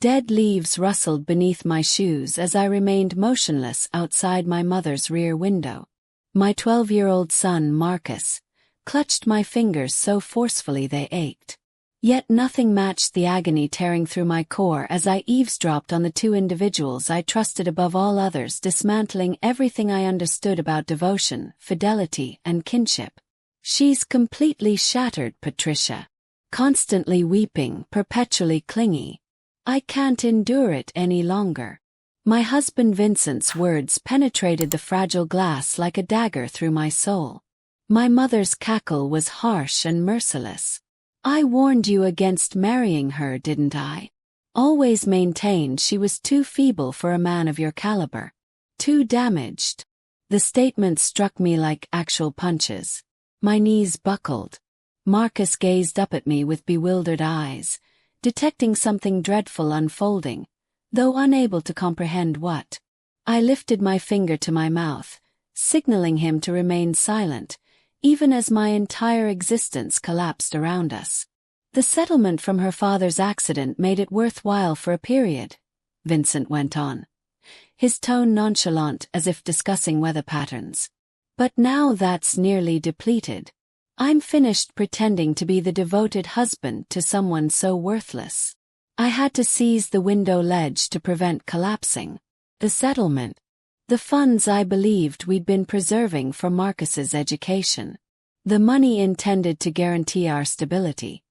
Dead leaves rustled beneath my shoes as I remained motionless outside my mother's rear window. My 12-year-old son, Marcus, clutched my fingers so forcefully they ached. Yet nothing matched the agony tearing through my core as I eavesdropped on the two individuals I trusted above all others, dismantling everything I understood about devotion, fidelity, and kinship. "She's completely shattered, Patricia. Constantly weeping, perpetually clingy. I can't endure it any longer." My husband Vincent's words penetrated the fragile glass like a dagger through my soul. My mother's cackle was harsh and merciless. "I warned you against marrying her, didn't I? Always maintained she was too feeble for a man of your caliber. Too damaged." The statement struck me like actual punches. My knees buckled. Marcus gazed up at me with bewildered eyes, detecting something dreadful unfolding, though unable to comprehend what. I lifted my finger to my mouth, signaling him to remain silent, even as my entire existence collapsed around us. "The settlement from her father's accident made it worthwhile for a period," Vincent went on, his tone nonchalant as if discussing weather patterns. "But now that's nearly depleted. I'm finished pretending to be the devoted husband to someone so worthless. I had to seize the window ledge to prevent collapsing. The settlement. The funds I believed we'd been preserving for Marcus's education. The money intended to guarantee our stability.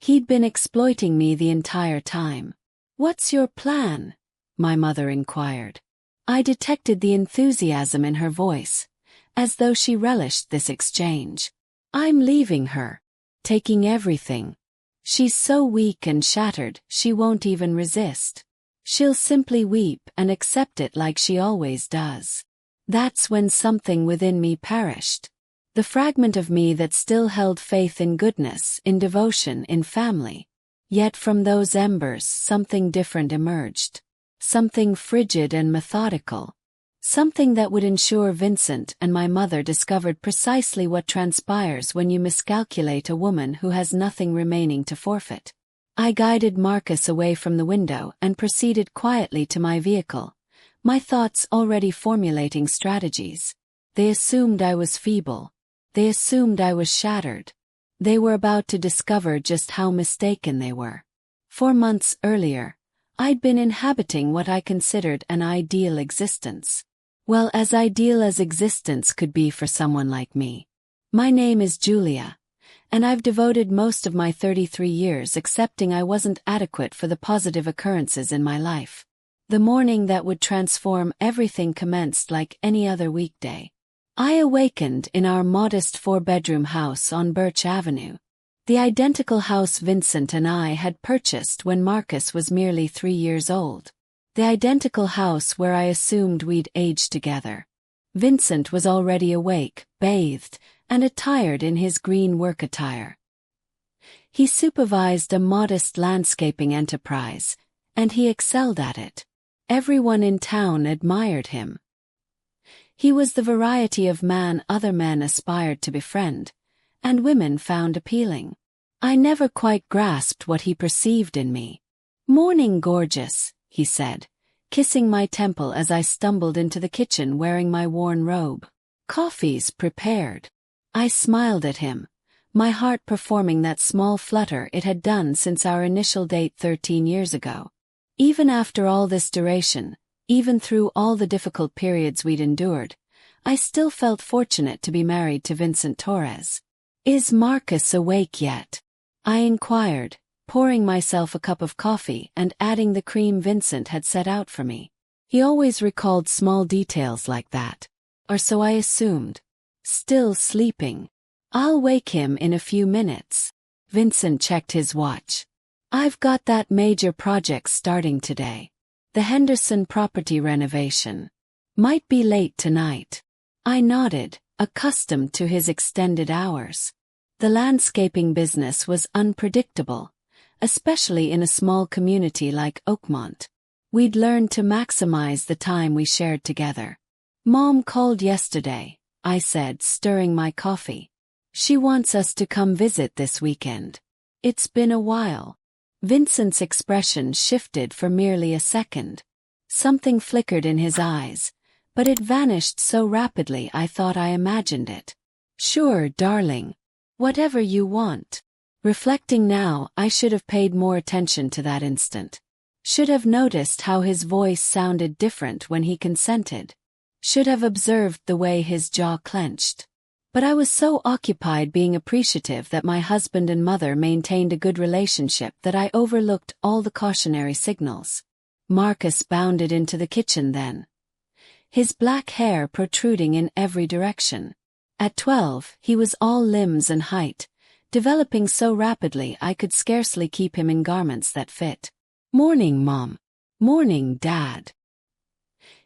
He'd been exploiting me the entire time." "What's your plan?" my mother inquired. I detected the enthusiasm in her voice, as though she relished this exchange. "I'm leaving her. Taking everything. She's so weak and shattered, she won't even resist. She'll simply weep and accept it like she always does." That's when something within me perished. The fragment of me that still held faith in goodness, in devotion, in family. Yet from those embers something different emerged. Something frigid and methodical. Something that would ensure Vincent and my mother discovered precisely what transpires when you miscalculate a woman who has nothing remaining to forfeit. I guided Marcus away from the window and proceeded quietly to my vehicle, my thoughts already formulating strategies. They assumed I was feeble. They assumed I was shattered. They were about to discover just how mistaken they were. 4 months earlier, I'd been inhabiting what I considered an ideal existence. Well, as ideal as existence could be for someone like me. My name is Julia, and I've devoted most of my 33 years accepting I wasn't adequate for the positive occurrences in my life. The morning that would transform everything commenced like any other weekday. I awakened in our modest 4-bedroom house on Birch Avenue. The identical house Vincent and I had purchased when Marcus was merely 3 years old. The identical house where I assumed we'd age together. Vincent was already awake, bathed, and attired in his green work attire. He supervised a modest landscaping enterprise, and he excelled at it. Everyone in town admired him. He was the variety of man other men aspired to befriend, and women found appealing. I never quite grasped what he perceived in me. "Morning, gorgeous," he said, kissing my temple as I stumbled into the kitchen wearing my worn robe. "Coffee's prepared." I smiled at him, my heart performing that small flutter it had done since our initial date 13 years ago. Even after all this duration, even through all the difficult periods we'd endured, I still felt fortunate to be married to Vincent Torres. "Is Marcus awake yet?" I inquired, pouring myself a cup of coffee and adding the cream Vincent had set out for me. He always recalled small details like that. Or so I assumed. "Still sleeping. I'll wake him in a few minutes." Vincent checked his watch. "I've got that major project starting today. The Henderson property renovation. Might be late tonight." I nodded, accustomed to his extended hours. The landscaping business was unpredictable, especially in a small community like Oakmont. We'd learned to maximize the time we shared together. "Mom called yesterday," I said, stirring my coffee. "She wants us to come visit this weekend. It's been a while." Vincent's expression shifted for merely a second. Something flickered in his eyes, but it vanished so rapidly I thought I imagined it. "Sure, darling. Whatever you want." Reflecting now, I should have paid more attention to that instant. Should have noticed how his voice sounded different when he consented. Should have observed the way his jaw clenched. But I was so occupied being appreciative that my husband and mother maintained a good relationship that I overlooked all the cautionary signals. Marcus bounded into the kitchen then, his black hair protruding in every direction. At 12, he was all limbs and height, developing so rapidly I could scarcely keep him in garments that fit. "Morning, Mom." "Morning, Dad."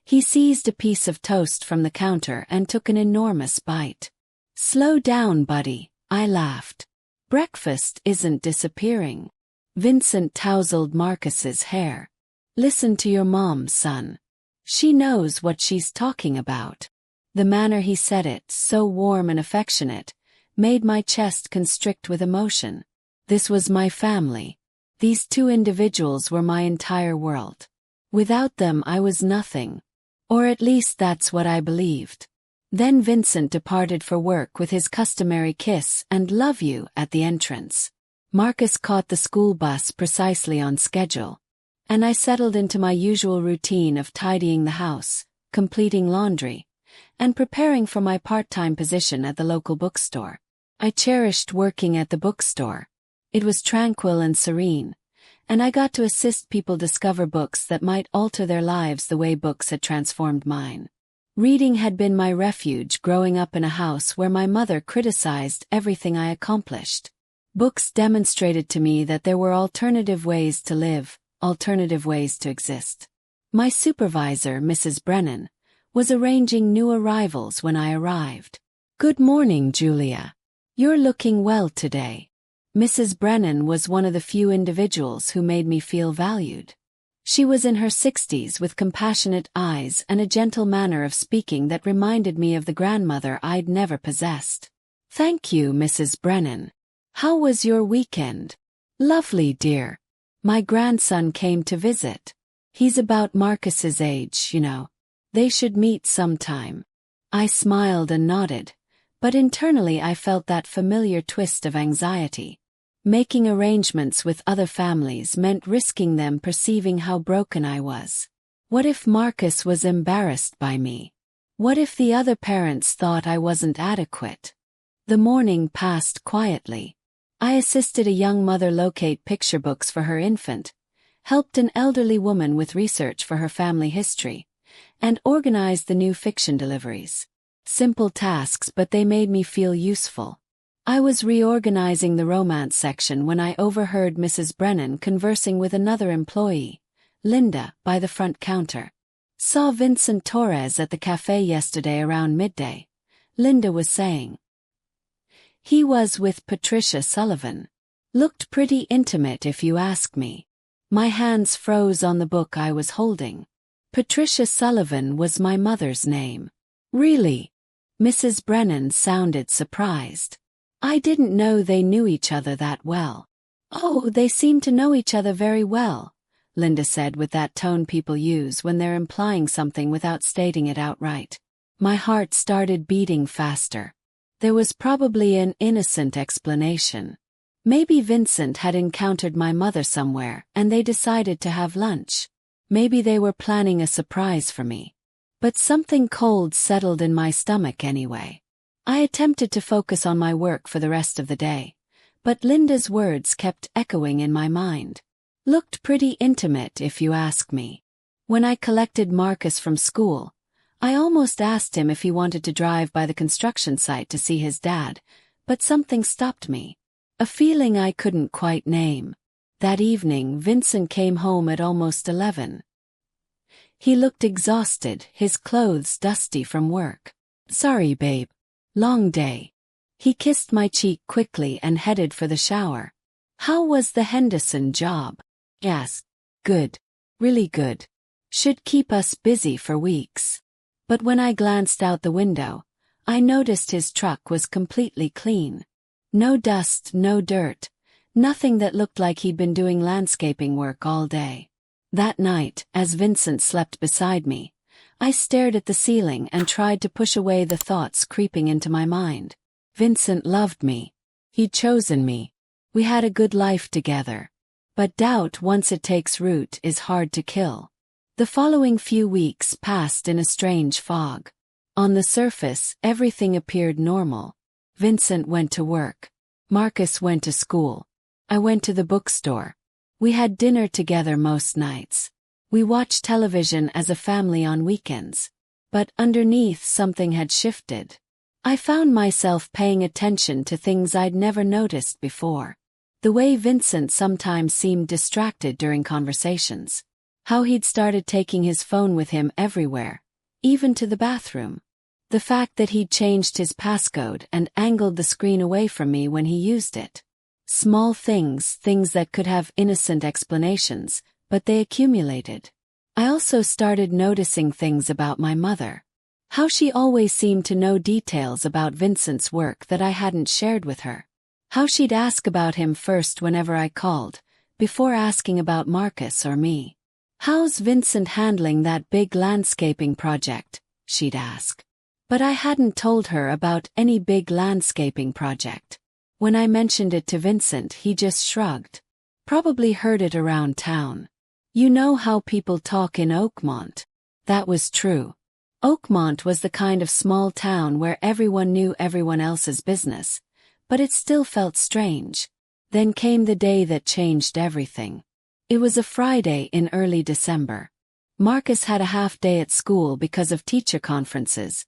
He seized a piece of toast from the counter and took an enormous bite. "Slow down, buddy," I laughed. "Breakfast isn't disappearing." Vincent tousled Marcus's hair. "Listen to your mom, son. She knows what she's talking about." The manner he said it, so warm and affectionate, made my chest constrict with emotion. This was my family. These two individuals were my entire world. Without them I was nothing. Or at least that's what I believed. Then Vincent departed for work with his customary kiss and "love you" at the entrance. Marcus caught the school bus precisely on schedule, and I settled into my usual routine of tidying the house, completing laundry, and preparing for my part-time position at the local bookstore. I cherished working at the bookstore. It was tranquil and serene, and I got to assist people discover books that might alter their lives the way books had transformed mine. Reading had been my refuge growing up in a house where my mother criticized everything I accomplished. Books demonstrated to me that there were alternative ways to live, alternative ways to exist. My supervisor, Mrs. Brennan, was arranging new arrivals when I arrived. "Good morning, Julia. You're looking well today." Mrs. Brennan was one of the few individuals who made me feel valued. She was in her 60s with compassionate eyes and a gentle manner of speaking that reminded me of the grandmother I'd never possessed. "Thank you, Mrs. Brennan. How was your weekend?" "Lovely, dear. My grandson came to visit. He's about Marcus's age, you know. They should meet sometime." I smiled and nodded, but internally I felt that familiar twist of anxiety. Making arrangements with other families meant risking them perceiving how broken I was. What if Marcus was embarrassed by me? What if the other parents thought I wasn't adequate? The morning passed quietly. I assisted a young mother locate picture books for her infant, helped an elderly woman with research for her family history, and organized the new fiction deliveries. Simple tasks, but they made me feel useful. I was reorganizing the romance section when I overheard Mrs. Brennan conversing with another employee, Linda, by the front counter. "Saw Vincent Torres at the cafe yesterday around midday," Linda was saying. "He was with Patricia Sullivan. Looked pretty intimate if you ask me." My hands froze on the book I was holding. Patricia Sullivan was my mother's name. "Really?" Mrs. Brennan sounded surprised. "I didn't know they knew each other that well." "Oh, they seem to know each other very well," Linda said with that tone people use when they're implying something without stating it outright. My heart started beating faster. There was probably an innocent explanation. Maybe Vincent had encountered my mother somewhere and they decided to have lunch. Maybe they were planning a surprise for me. But something cold settled in my stomach anyway. I attempted to focus on my work for the rest of the day, but Linda's words kept echoing in my mind. Looked pretty intimate if you ask me. When I collected Marcus from school, I almost asked him if he wanted to drive by the construction site to see his dad, but something stopped me. A feeling I couldn't quite name. That evening Vincent came home at almost 11. He looked exhausted, his clothes dusty from work. "Sorry, babe. Long day." He kissed my cheek quickly and headed for the shower. "How was the Henderson job?" "Yes. Good. Really good. Should keep us busy for weeks." But when I glanced out the window, I noticed his truck was completely clean. No dust, no dirt, Nothing that looked like he'd been doing landscaping work all day. That night, as Vincent slept beside me, I stared at the ceiling and tried to push away the thoughts creeping into my mind. Vincent loved me. He'd chosen me. We had a good life together. But doubt, once it takes root, is hard to kill. The following few weeks passed in a strange fog. On the surface, everything appeared normal. Vincent went to work. Marcus went to school. I went to the bookstore. We had dinner together most nights. We watched television as a family on weekends. But underneath, something had shifted. I found myself paying attention to things I'd never noticed before. The way Vincent sometimes seemed distracted during conversations. How he'd started taking his phone with him everywhere, even to the bathroom. The fact that he'd changed his passcode and angled the screen away from me when he used it. Small things that could have innocent explanations, but they accumulated. I also started noticing things about my mother. How she always seemed to know details about Vincent's work that I hadn't shared with her. How she'd ask about him first whenever I called, before asking about Marcus or me. "How's Vincent handling that big landscaping project?" she'd ask. But I hadn't told her about any big landscaping project. When I mentioned it to Vincent, he just shrugged. Probably heard it around town. "You know how people talk in Oakmont." That was true. Oakmont was the kind of small town where everyone knew everyone else's business, but it still felt strange. Then came the day that changed everything. It was a Friday in early December. Marcus had a half day at school because of teacher conferences,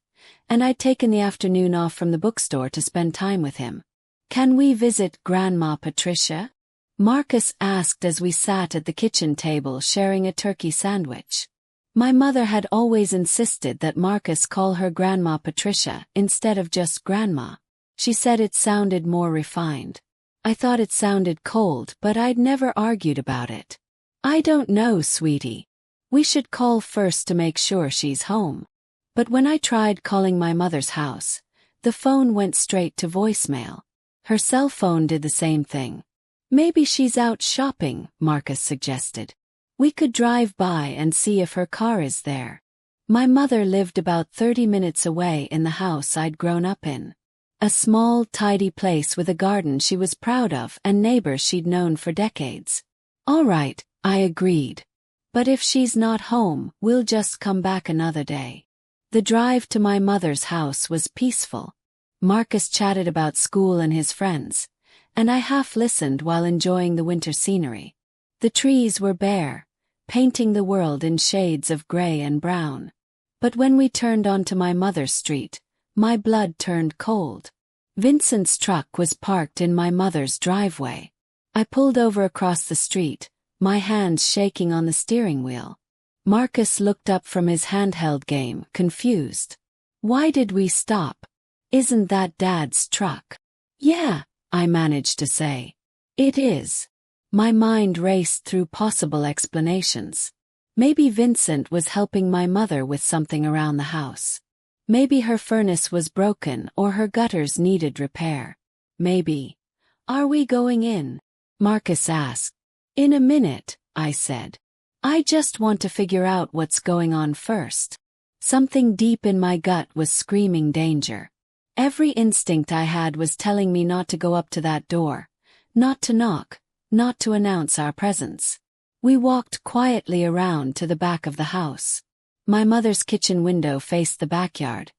and I'd taken the afternoon off from the bookstore to spend time with him. "Can we visit Grandma Patricia?" Marcus asked as we sat at the kitchen table sharing a turkey sandwich. My mother had always insisted that Marcus call her Grandma Patricia instead of just Grandma. She said it sounded more refined. I thought it sounded cold, but I'd never argued about it. "I don't know, sweetie. We should call first to make sure she's home." But when I tried calling my mother's house, the phone went straight to voicemail. Her cell phone did the same thing. "Maybe she's out shopping," Marcus suggested. "We could drive by and see if her car is there." My mother lived about 30 minutes away in the house I'd grown up in. A small, tidy place with a garden she was proud of and neighbors she'd known for decades. "All right," I agreed. "But if she's not home, we'll just come back another day." The drive to my mother's house was peaceful. Marcus chatted about school and his friends, and I half listened while enjoying the winter scenery. The trees were bare, painting the world in shades of gray and brown. But when we turned onto my mother's street, my blood turned cold. Vincent's truck was parked in my mother's driveway. I pulled over across the street, my hands shaking on the steering wheel. Marcus looked up from his handheld game, confused. "Why did we stop? Isn't that Dad's truck?" "Yeah," I managed to say. "It is." My mind raced through possible explanations. Maybe Vincent was helping my mother with something around the house. Maybe her furnace was broken or her gutters needed repair. Maybe. "Are we going in?" Marcus asked. "In a minute," I said. "I just want to figure out what's going on first." Something deep in my gut was screaming danger. Every instinct I had was telling me not to go up to that door, not to knock, not to announce our presence. We walked quietly around to the back of the house. My mother's kitchen window faced the backyard,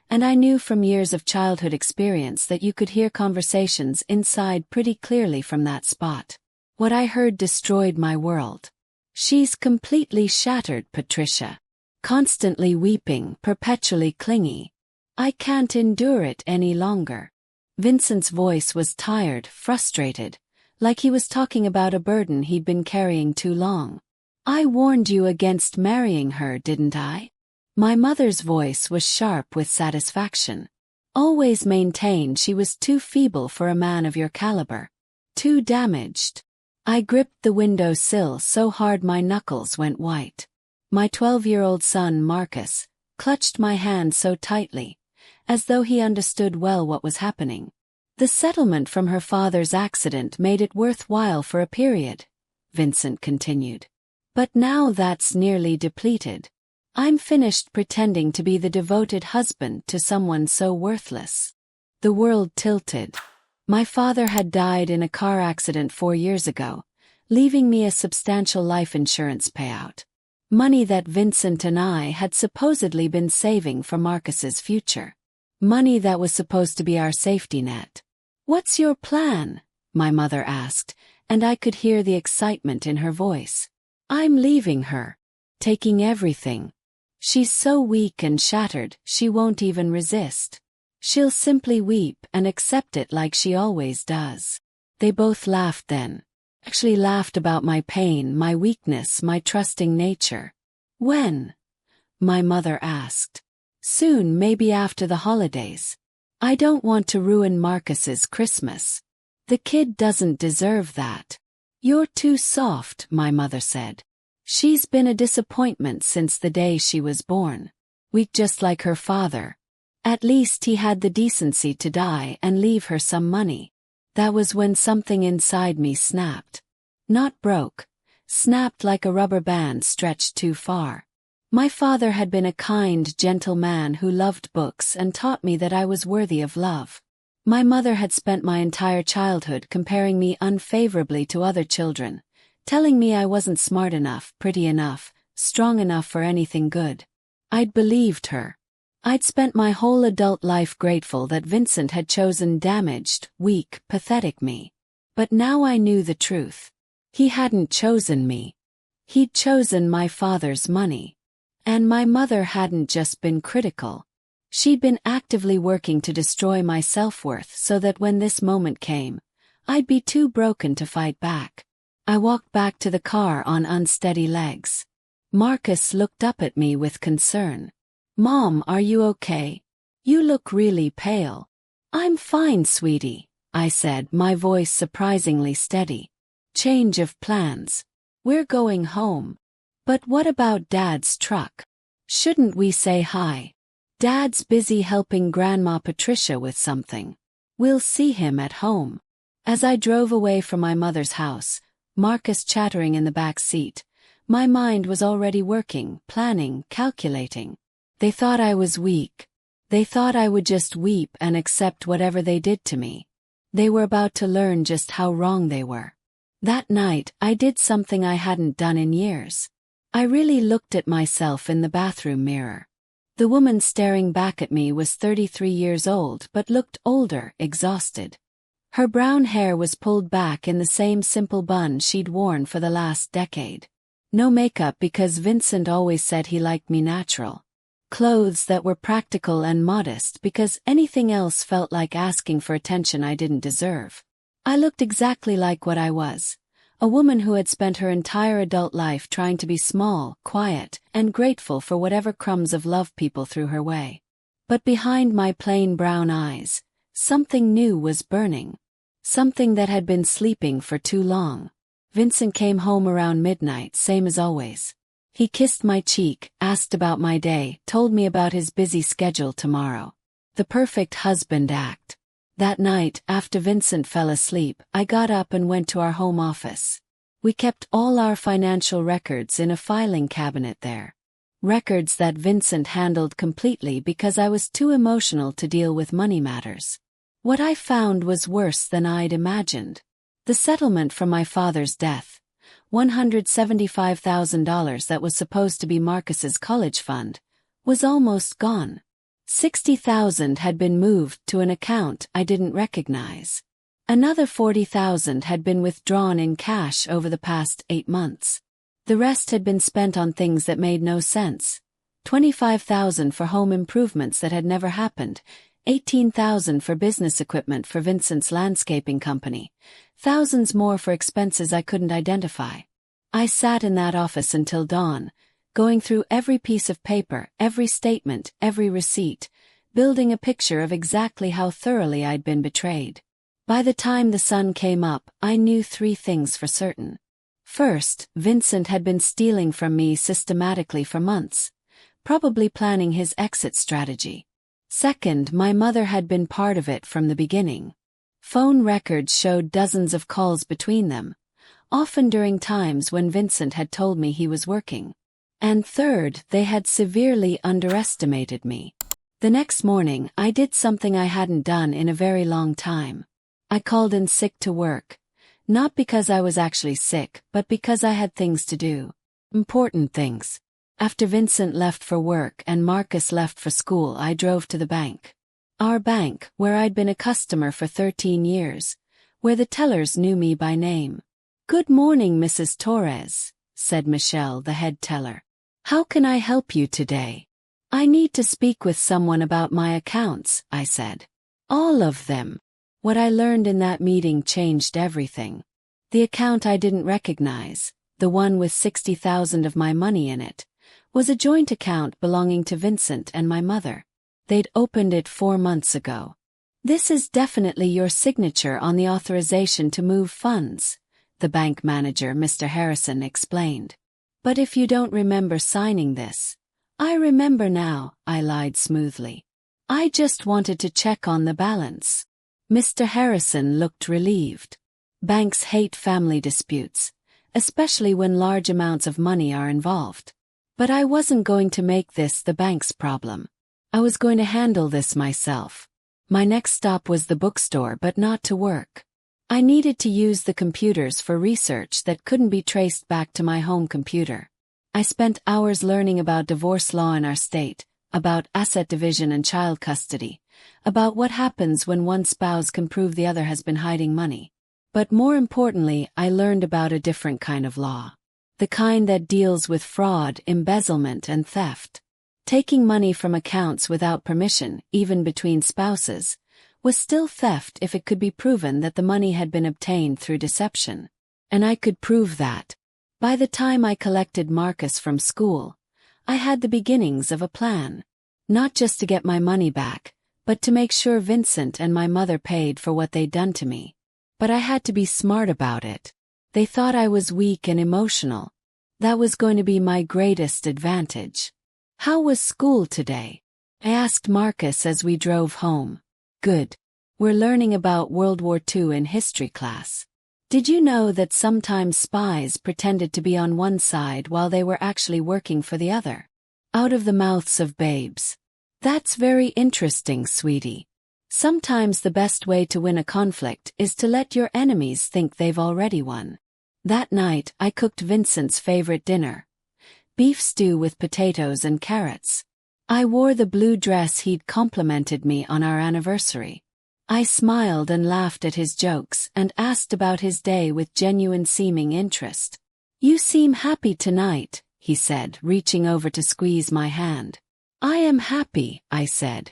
and I knew from years of childhood experience that you could hear conversations inside pretty clearly from that spot. What I heard destroyed my world. "She's completely shattered, Patricia. Constantly weeping, perpetually clingy. I can't endure it any longer." Vincent's voice was tired, frustrated, like he was talking about a burden he'd been carrying too long. "I warned you against marrying her, didn't I?" My mother's voice was sharp with satisfaction. "Always maintained she was too feeble for a man of your caliber. Too damaged." I gripped the window sill so hard my knuckles went white. My 12-year-old son, Marcus, clutched my hand so tightly, as though he understood well what was happening. The settlement from her father's accident made it worthwhile for a period, Vincent continued. But now that's nearly depleted. I'm finished pretending to be the devoted husband to someone so worthless. The world tilted. My father had died in a car accident 4 years ago, leaving me a substantial life insurance payout. Money that Vincent and I had supposedly been saving for Marcus's future. Money that was supposed to be our safety net. "What's your plan?" my mother asked, and I could hear the excitement in her voice. "I'm leaving her. Taking everything. She's so weak and shattered, she won't even resist. She'll simply weep and accept it like she always does." They both laughed then. Actually laughed about my pain, my weakness, my trusting nature. "When?" my mother asked. "Soon, maybe after the holidays. I don't want to ruin Marcus's Christmas. The kid doesn't deserve that." "You're too soft," my mother said. "She's been a disappointment since the day she was born. Weak just like her father. At least he had the decency to die and leave her some money." That was when something inside me snapped. Not broke. Snapped like a rubber band stretched too far. My father had been a kind, gentle man who loved books and taught me that I was worthy of love. My mother had spent my entire childhood comparing me unfavorably to other children, telling me I wasn't smart enough, pretty enough, strong enough for anything good. I'd believed her. I'd spent my whole adult life grateful that Vincent had chosen damaged, weak, pathetic me. But now I knew the truth. He hadn't chosen me. He'd chosen my father's money. And my mother hadn't just been critical. She'd been actively working to destroy my self-worth so that when this moment came, I'd be too broken to fight back. I walked back to the car on unsteady legs. Marcus looked up at me with concern. "Mom, are you okay? You look really pale." "I'm fine, sweetie," I said, my voice surprisingly steady. "Change of plans. We're going home." "But what about Dad's truck? Shouldn't we say hi? Dad's busy helping Grandma Patricia with something. We'll see him at home." As I drove away from my mother's house, Marcus chattering in the back seat, my mind was already working, planning, calculating. They thought I was weak. They thought I would just weep and accept whatever they did to me. They were about to learn just how wrong they were. That night, I did something I hadn't done in years. I really looked at myself in the bathroom mirror. The woman staring back at me was 33 years old but looked older, exhausted. Her brown hair was pulled back in the same simple bun she'd worn for the last decade. No makeup because Vincent always said he liked me natural. Clothes that were practical and modest because anything else felt like asking for attention I didn't deserve. I looked exactly like what I was. A woman who had spent her entire adult life trying to be small, quiet, and grateful for whatever crumbs of love people threw her way. But behind my plain brown eyes, something new was burning. Something that had been sleeping for too long. Vincent came home around midnight, same as always. He kissed my cheek, asked about my day, told me about his busy schedule tomorrow. The perfect husband act. That night, after Vincent fell asleep, I got up and went to our home office. We kept all our financial records in a filing cabinet there. Records that Vincent handled completely because I was too emotional to deal with money matters. What I found was worse than I'd imagined. The settlement from my father's death, $175,000 that was supposed to be Marcus's college fund, was almost gone. $60,000 had been moved to an account I didn't recognize. Another $40,000 had been withdrawn in cash over the past 8 months. The rest had been spent on things that made no sense. $25,000 for home improvements that had never happened, $18,000 for business equipment for Vincent's landscaping company, thousands more for expenses I couldn't identify. I sat in that office until dawn, going through every piece of paper, every statement, every receipt, building a picture of exactly how thoroughly I'd been betrayed. By the time the sun came up, I knew 3 things for certain. First, Vincent had been stealing from me systematically for months, probably planning his exit strategy. Second, my mother had been part of it from the beginning. Phone records showed dozens of calls between them, often during times when Vincent had told me he was working. And third, they had severely underestimated me. The next morning, I did something I hadn't done in a very long time. I called in sick to work, not because I was actually sick, but because I had things to do. Important things. After Vincent left for work and Marcus left for school, I drove to the bank. Our bank, where I'd been a customer for 13 years, where the tellers knew me by name. "Good morning, Mrs. Torres," said Michelle, the head teller. "How can I help you today?" "I need to speak with someone about my accounts," I said. "All of them." What I learned in that meeting changed everything. The account I didn't recognize, the one with 60,000 of my money in it, was a joint account belonging to Vincent and my mother. They'd opened it 4 months ago. "This is definitely your signature on the authorization to move funds," the bank manager, Mr. Harrison, explained. "But if you don't remember signing this—" "I remember now," I lied smoothly. "I just wanted to check on the balance." Mr. Harrison looked relieved. Banks hate family disputes, especially when large amounts of money are involved. But I wasn't going to make this the bank's problem. I was going to handle this myself. My next stop was the bookstore, but not to work. I needed to use the computers for research that couldn't be traced back to my home computer. I spent hours learning about divorce law in our state, about asset division and child custody, about what happens when one spouse can prove the other has been hiding money. But more importantly, I learned about a different kind of law. The kind that deals with fraud, embezzlement, and theft. Taking money from accounts without permission, even between spouses, was still theft if it could be proven that the money had been obtained through deception. And I could prove that. By the time I collected Marcus from school, I had the beginnings of a plan. Not just to get my money back, but to make sure Vincent and my mother paid for what they'd done to me. But I had to be smart about it. They thought I was weak and emotional. That was going to be my greatest advantage. "How was school today?" I asked Marcus as we drove home. "Good. We're learning about World War II in history class. Did you know that sometimes spies pretended to be on one side while they were actually working for the other?" Out of the mouths of babes. "That's very interesting, sweetie. Sometimes the best way to win a conflict is to let your enemies think they've already won." That night, I cooked Vincent's favorite dinner. Beef stew with potatoes and carrots. I wore the blue dress he'd complimented me on our anniversary. I smiled and laughed at his jokes and asked about his day with genuine seeming interest. "You seem happy tonight," he said, reaching over to squeeze my hand. "I am happy," I said.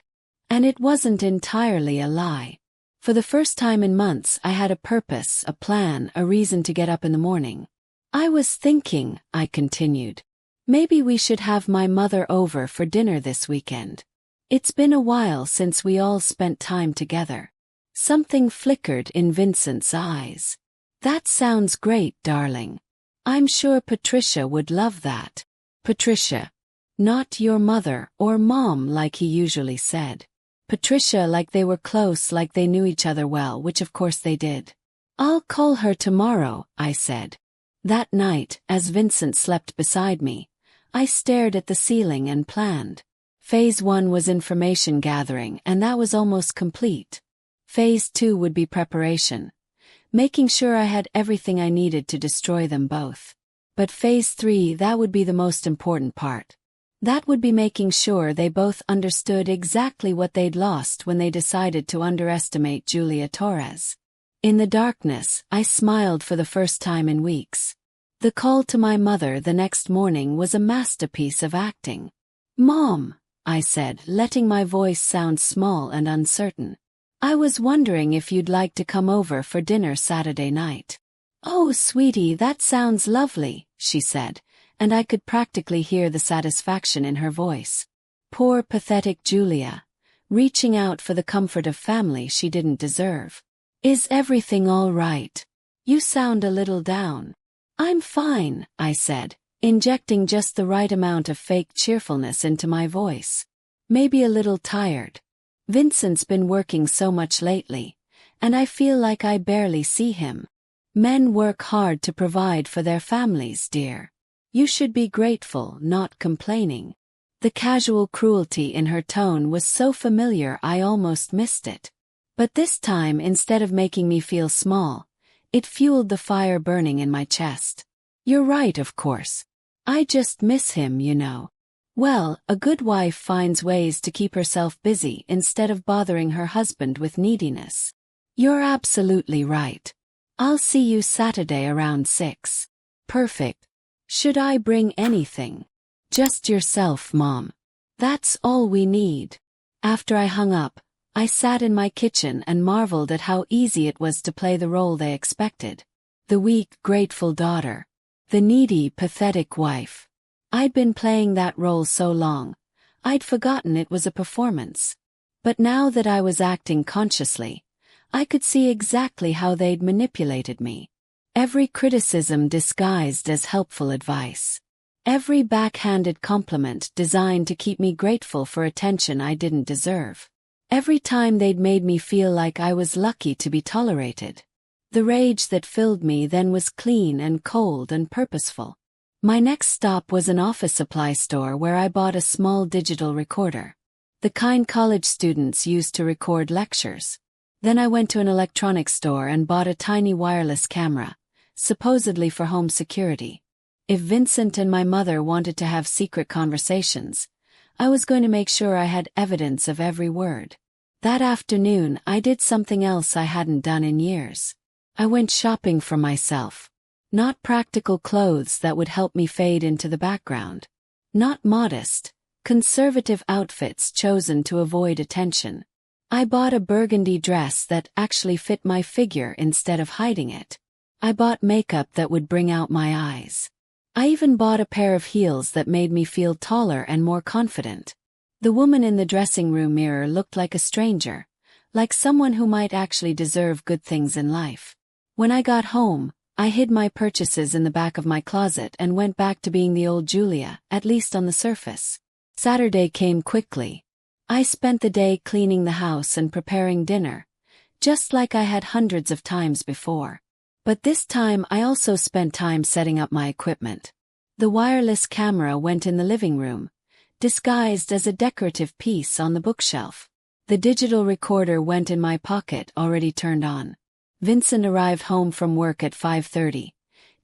And it wasn't entirely a lie. For the first time in months, I had a purpose, a plan, a reason to get up in the morning. "I was thinking," I continued, "maybe we should have my mother over for dinner this weekend. It's been a while since we all spent time together." Something flickered in Vincent's eyes. "That sounds great, darling. I'm sure Patricia would love that." Patricia. Not your mother or mom like he usually said. Patricia, like they were close, like they knew each other well, which of course they did. "I'll call her tomorrow," I said. That night, as Vincent slept beside me, I stared at the ceiling and planned. Phase 1 was information gathering, and that was almost complete. Phase 2 would be preparation, making sure I had everything I needed to destroy them both. But Phase 3, that would be the most important part. That would be making sure they both understood exactly what they'd lost when they decided to underestimate Julia Torres. In the darkness, I smiled for the first time in weeks. The call to my mother the next morning was a masterpiece of acting. "Mom," I said, letting my voice sound small and uncertain. "I was wondering if you'd like to come over for dinner Saturday night." "Oh, sweetie, that sounds lovely," she said, and I could practically hear the satisfaction in her voice. Poor, pathetic Julia, reaching out for the comfort of family she didn't deserve. "Is everything all right? You sound a little down." "I'm fine," I said, injecting just the right amount of fake cheerfulness into my voice. "Maybe a little tired. Vincent's been working so much lately, and I feel like I barely see him. Men work hard to provide for their families, dear. You should be grateful, not complaining. The casual cruelty in her tone was so familiar I almost missed it. But this time, instead of making me feel small, it fueled the fire burning in my chest. You're right, of course. I just miss him, you know. Well, a good wife finds ways to keep herself busy instead of bothering her husband with neediness. You're absolutely right. I'll see you Saturday around 6. Perfect. Should I bring anything? Just yourself, Mom. That's all we need. After I hung up, I sat in my kitchen and marveled at how easy it was to play the role they expected. The weak, grateful daughter. The needy, pathetic wife. I'd been playing that role so long, I'd forgotten it was a performance. But now that I was acting consciously, I could see exactly how they'd manipulated me. Every criticism disguised as helpful advice. Every backhanded compliment designed to keep me grateful for attention I didn't deserve. Every time they'd made me feel like I was lucky to be tolerated. The rage that filled me then was clean and cold and purposeful. My next stop was an office supply store where I bought a small digital recorder. The kind college students used to record lectures. Then I went to an electronics store and bought a tiny wireless camera, supposedly for home security. If Vincent and my mother wanted to have secret conversations, I was going to make sure I had evidence of every word. That afternoon, I did something else I hadn't done in years. I went shopping for myself. Not practical clothes that would help me fade into the background. Not modest, conservative outfits chosen to avoid attention. I bought a burgundy dress that actually fit my figure instead of hiding it. I bought makeup that would bring out my eyes. I even bought a pair of heels that made me feel taller and more confident. The woman in the dressing room mirror looked like a stranger, like someone who might actually deserve good things in life. When I got home, I hid my purchases in the back of my closet and went back to being the old Julia, at least on the surface. Saturday came quickly. I spent the day cleaning the house and preparing dinner, just like I had hundreds of times before. But this time I also spent time setting up my equipment. The wireless camera went in the living room, disguised as a decorative piece on the bookshelf. The digital recorder went in my pocket, already turned on. Vincent arrived home from work at 5:30,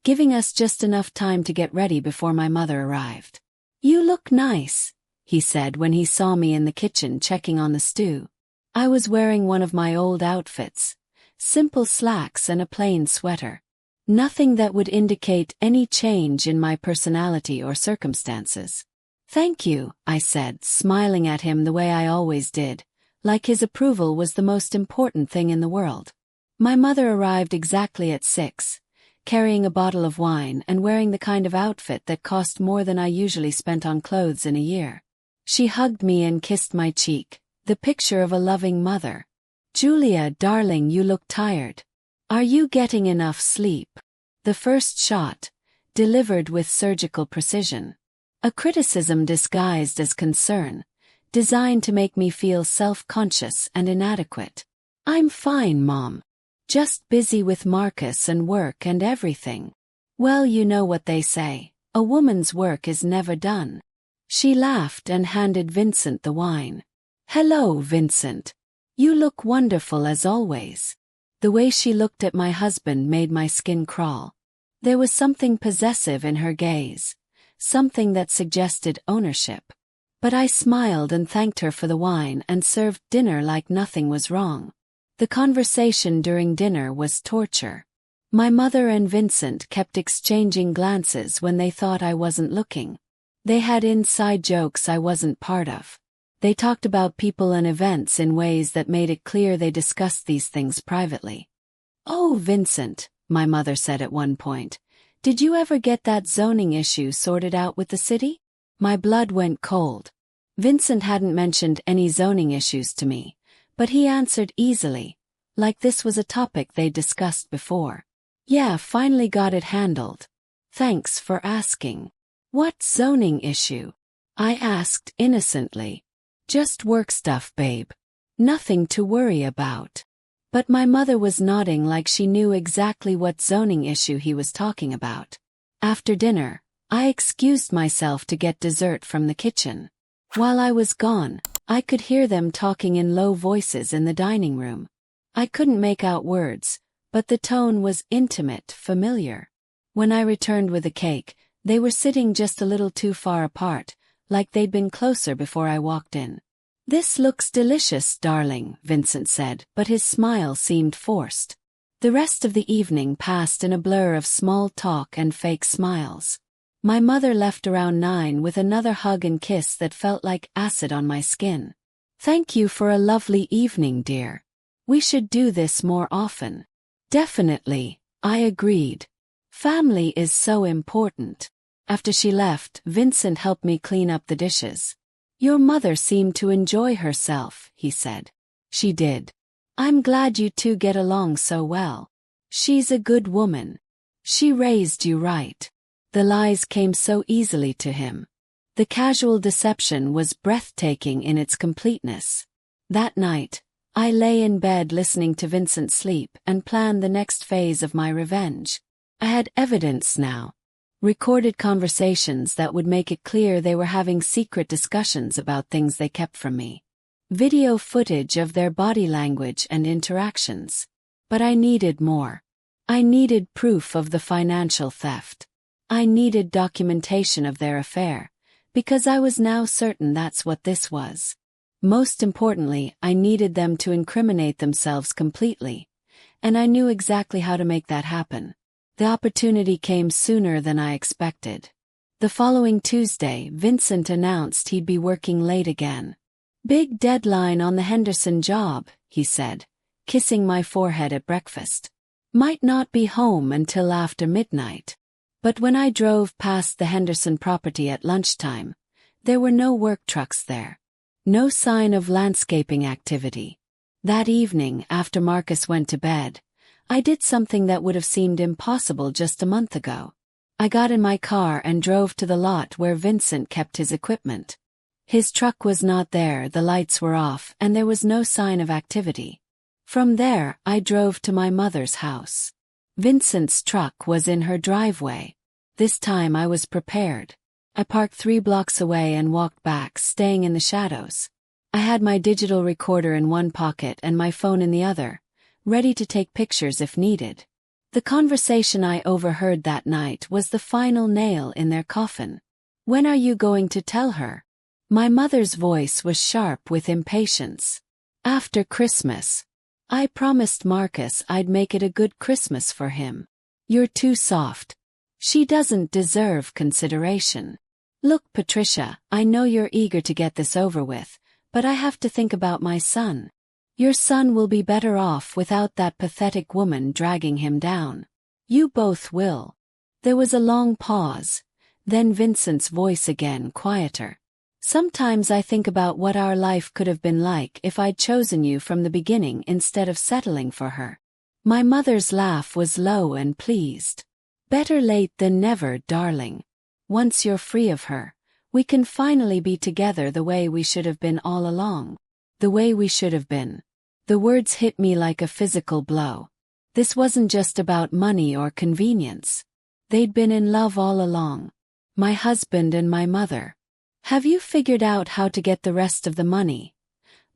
giving us just enough time to get ready before my mother arrived. "You look nice," he said when he saw me in the kitchen checking on the stew. I was wearing one of my old outfits. Simple slacks and a plain sweater. Nothing that would indicate any change in my personality or circumstances. "Thank you," I said, smiling at him the way I always did, like his approval was the most important thing in the world. My mother arrived exactly at 6, carrying a bottle of wine and wearing the kind of outfit that cost more than I usually spent on clothes in a year. She hugged me and kissed my cheek, the picture of a loving mother. "Julia, darling, you look tired. Are you getting enough sleep?" The first shot, delivered with surgical precision. A criticism disguised as concern, designed to make me feel self-conscious and inadequate. "I'm fine, Mom. Just busy with Marcus and work and everything." "Well, you know what they say, a woman's work is never done." She laughed and handed Vincent the wine. "Hello, Vincent. You look wonderful as always." The way she looked at my husband made my skin crawl. There was something possessive in her gaze, something that suggested ownership. But I smiled and thanked her for the wine and served dinner like nothing was wrong. The conversation during dinner was torture. My mother and Vincent kept exchanging glances when they thought I wasn't looking. They had inside jokes I wasn't part of. They talked about people and events in ways that made it clear they discussed these things privately. "Oh, Vincent," my mother said at one point, "did you ever get that zoning issue sorted out with the city?" My blood went cold. Vincent hadn't mentioned any zoning issues to me, but he answered easily, like this was a topic they'd discussed before. "Yeah, finally got it handled. Thanks for asking." "What zoning issue?" I asked innocently. "Just work stuff, babe. Nothing to worry about." But my mother was nodding like she knew exactly what zoning issue he was talking about. After dinner, I excused myself to get dessert from the kitchen. While I was gone, I could hear them talking in low voices in the dining room. I couldn't make out words, but the tone was intimate, familiar. When I returned with the cake, they were sitting just a little too far apart, like they'd been closer before I walked in. "This looks delicious, darling," Vincent said, but his smile seemed forced. The rest of the evening passed in a blur of small talk and fake smiles. My mother left around 9 with another hug and kiss that felt like acid on my skin. "Thank you for a lovely evening, dear. We should do this more often." "Definitely," I agreed. "Family is so important." After she left, Vincent helped me clean up the dishes. "Your mother seemed to enjoy herself," he said. "She did. I'm glad you two get along so well. She's a good woman. She raised you right." The lies came so easily to him. The casual deception was breathtaking in its completeness. That night, I lay in bed listening to Vincent sleep and planned the next phase of my revenge. I had evidence now. Recorded conversations that would make it clear they were having secret discussions about things they kept from me. Video footage of their body language and interactions. But I needed more. I needed proof of the financial theft. I needed documentation of their affair, because I was now certain that's what this was. Most importantly, I needed them to incriminate themselves completely, and I knew exactly how to make that happen. The opportunity came sooner than I expected. The following Tuesday, Vincent announced he'd be working late again. "Big deadline on the Henderson job," he said, kissing my forehead at breakfast. "Might not be home until after midnight." But when I drove past the Henderson property at lunchtime, there were no work trucks there. No sign of landscaping activity. That evening, after Marcus went to bed, I did something that would have seemed impossible just a month ago. I got in my car and drove to the lot where Vincent kept his equipment. His truck was not there, the lights were off, and there was no sign of activity. From there, I drove to my mother's house. Vincent's truck was in her driveway. This time I was prepared. I parked 3 blocks away and walked back, staying in the shadows. I had my digital recorder in one pocket and my phone in the other, ready to take pictures if needed. The conversation I overheard that night was the final nail in their coffin. "When are you going to tell her?" My mother's voice was sharp with impatience. "After Christmas. I promised Marcus I'd make it a good Christmas for him." "You're too soft. She doesn't deserve consideration." "Look, Patricia, I know you're eager to get this over with, but I have to think about my son. Your son will be better off without that pathetic woman dragging him down. You both will." There was a long pause, then Vincent's voice again, quieter. "Sometimes I think about what our life could have been like if I'd chosen you from the beginning instead of settling for her." My mother's laugh was low and pleased. "Better late than never, darling. Once you're free of her, we can finally be together the way we should have been all along." The way we should have been. The words hit me like a physical blow. This wasn't just about money or convenience. They'd been in love all along. My husband and my mother. "Have you figured out how to get the rest of the money?"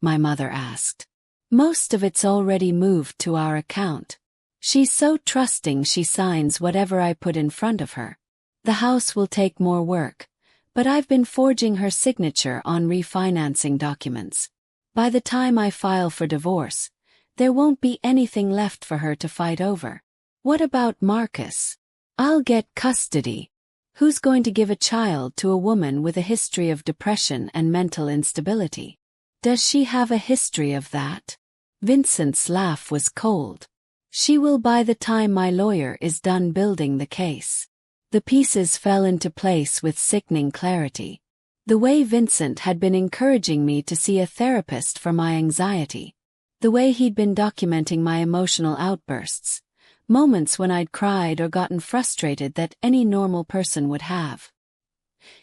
my mother asked. "Most of it's already moved to our account. She's so trusting she signs whatever I put in front of her. The house will take more work, but I've been forging her signature on refinancing documents. By the time I file for divorce, there won't be anything left for her to fight over." "What about Marcus?" "I'll get custody. Who's going to give a child to a woman with a history of depression and mental instability? Does she have a history of that?" Vincent's laugh was cold. "She will by the time my lawyer is done building the case." The pieces fell into place with sickening clarity. The way Vincent had been encouraging me to see a therapist for my anxiety. The way he'd been documenting my emotional outbursts. Moments when I'd cried or gotten frustrated that any normal person would have.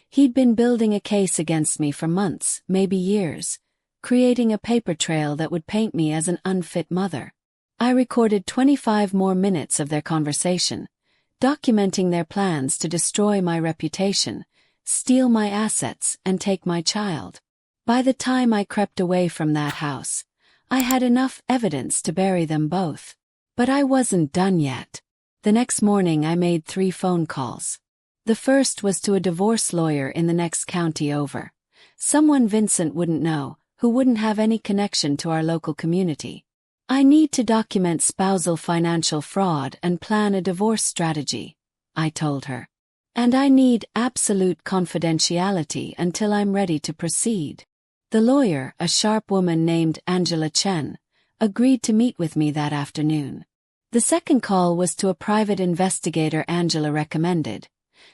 He'd been building a case against me for months, maybe years, creating a paper trail that would paint me as an unfit mother. I recorded 25 more minutes of their conversation, documenting their plans to destroy my reputation, steal my assets, and take my child. By the time I crept away from that house, I had enough evidence to bury them both. But I wasn't done yet. The next morning I made 3 phone calls. The first was to a divorce lawyer in the next county over. Someone Vincent wouldn't know, who wouldn't have any connection to our local community. I need to document spousal financial fraud and plan a divorce strategy, I told her. And I need absolute confidentiality until I'm ready to proceed. The lawyer, a sharp woman named Angela Chen, agreed to meet with me that afternoon. The second call was to a private investigator Angela recommended,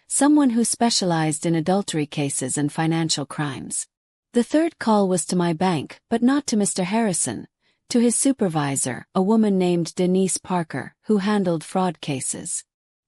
someone who specialized in adultery cases and financial crimes. The third call was to my bank, but not to Mr. Harrison, to his supervisor, a woman named Denise Parker, who handled fraud cases.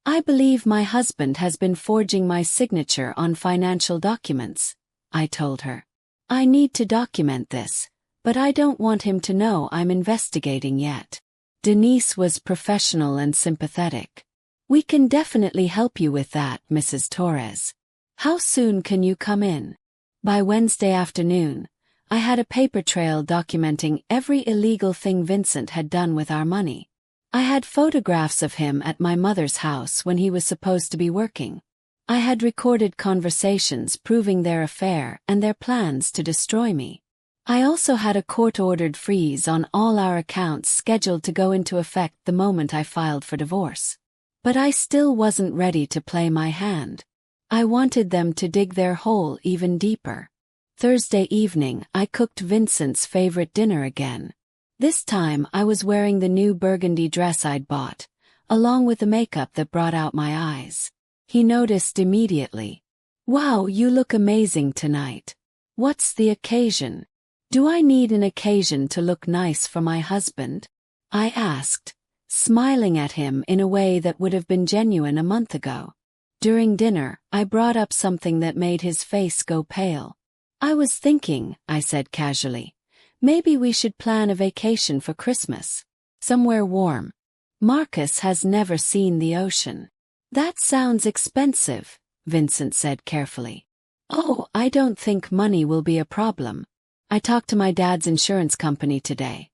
I believe my husband has been forging my signature on financial documents, I told her. I need to document this, but I don't want him to know I'm investigating yet. Denise was professional and sympathetic. We can definitely help you with that, Mrs. Torres. How soon can you come in? By Wednesday afternoon, I had a paper trail documenting every illegal thing Vincent had done with our money. I had photographs of him at my mother's house when he was supposed to be working. I had recorded conversations proving their affair and their plans to destroy me. I also had a court-ordered freeze on all our accounts scheduled to go into effect the moment I filed for divorce. But I still wasn't ready to play my hand. I wanted them to dig their hole even deeper. Thursday evening, I cooked Vincent's favorite dinner again. This time I was wearing the new burgundy dress I'd bought, along with the makeup that brought out my eyes. He noticed immediately. "Wow, you look amazing tonight. What's the occasion? Do I need an occasion to look nice for my husband?" I asked, smiling at him in a way that would have been genuine a month ago. During dinner, I brought up something that made his face go pale. "I was thinking," I said casually, "maybe we should plan a vacation for Christmas. Somewhere warm. Marcus has never seen the ocean." "That sounds expensive," Vincent said carefully. "Oh, I don't think money will be a problem. I talked to my dad's insurance company today,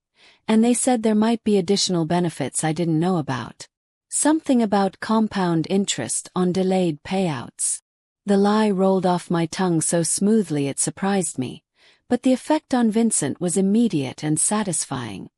and they said there might be additional benefits I didn't know about. Something about compound interest on delayed payouts." The lie rolled off my tongue so smoothly it surprised me, but the effect on Vincent was immediate and satisfying.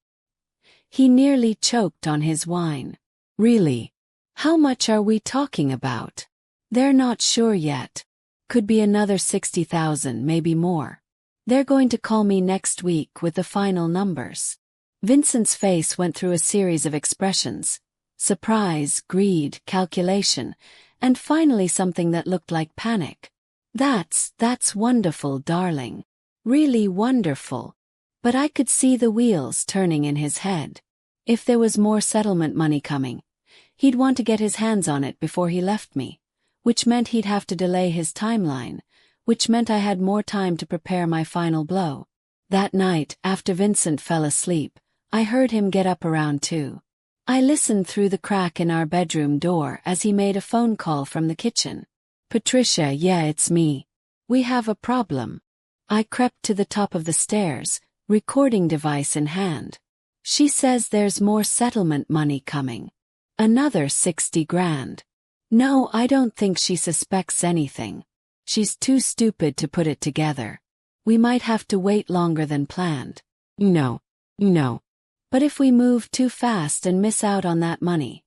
He nearly choked on his wine. "Really? How much are we talking about?" "They're not sure yet. Could be another 60,000, maybe more. They're going to call me next week with the final numbers." Vincent's face went through a series of expressions: surprise, greed, calculation, and finally something that looked like panic. That's wonderful, darling. Really wonderful." But I could see the wheels turning in his head. If there was more settlement money coming, he'd want to get his hands on it before he left me, which meant he'd have to delay his timeline, which meant I had more time to prepare my final blow. That night, after Vincent fell asleep, I heard him get up around 2. I listened through the crack in our bedroom door as he made a phone call from the kitchen. "Patricia, yeah, it's me. We have a problem." I crept to the top of the stairs, recording device in hand. "She says there's more settlement money coming. Another 60 grand. No, I don't think she suspects anything. She's too stupid to put it together. We might have to wait longer than planned." No. "But if we move too fast and miss out on that money?"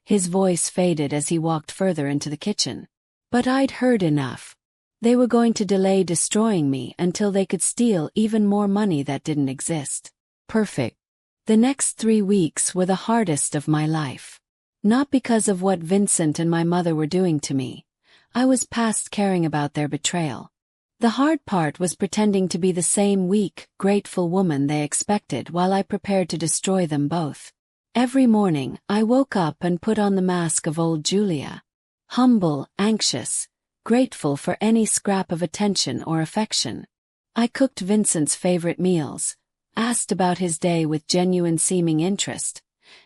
His voice faded as he walked further into the kitchen. But I'd heard enough. They were going to delay destroying me until they could steal even more money that didn't exist. Perfect. The next 3 weeks were the hardest of my life. Not because of what Vincent and my mother were doing to me. I was past caring about their betrayal. The hard part was pretending to be the same weak, grateful woman they expected while I prepared to destroy them both. Every morning, I woke up and put on the mask of old Julia. Humble, anxious, grateful for any scrap of attention or affection. I cooked Vincent's favorite meals, asked about his day with genuine seeming interest,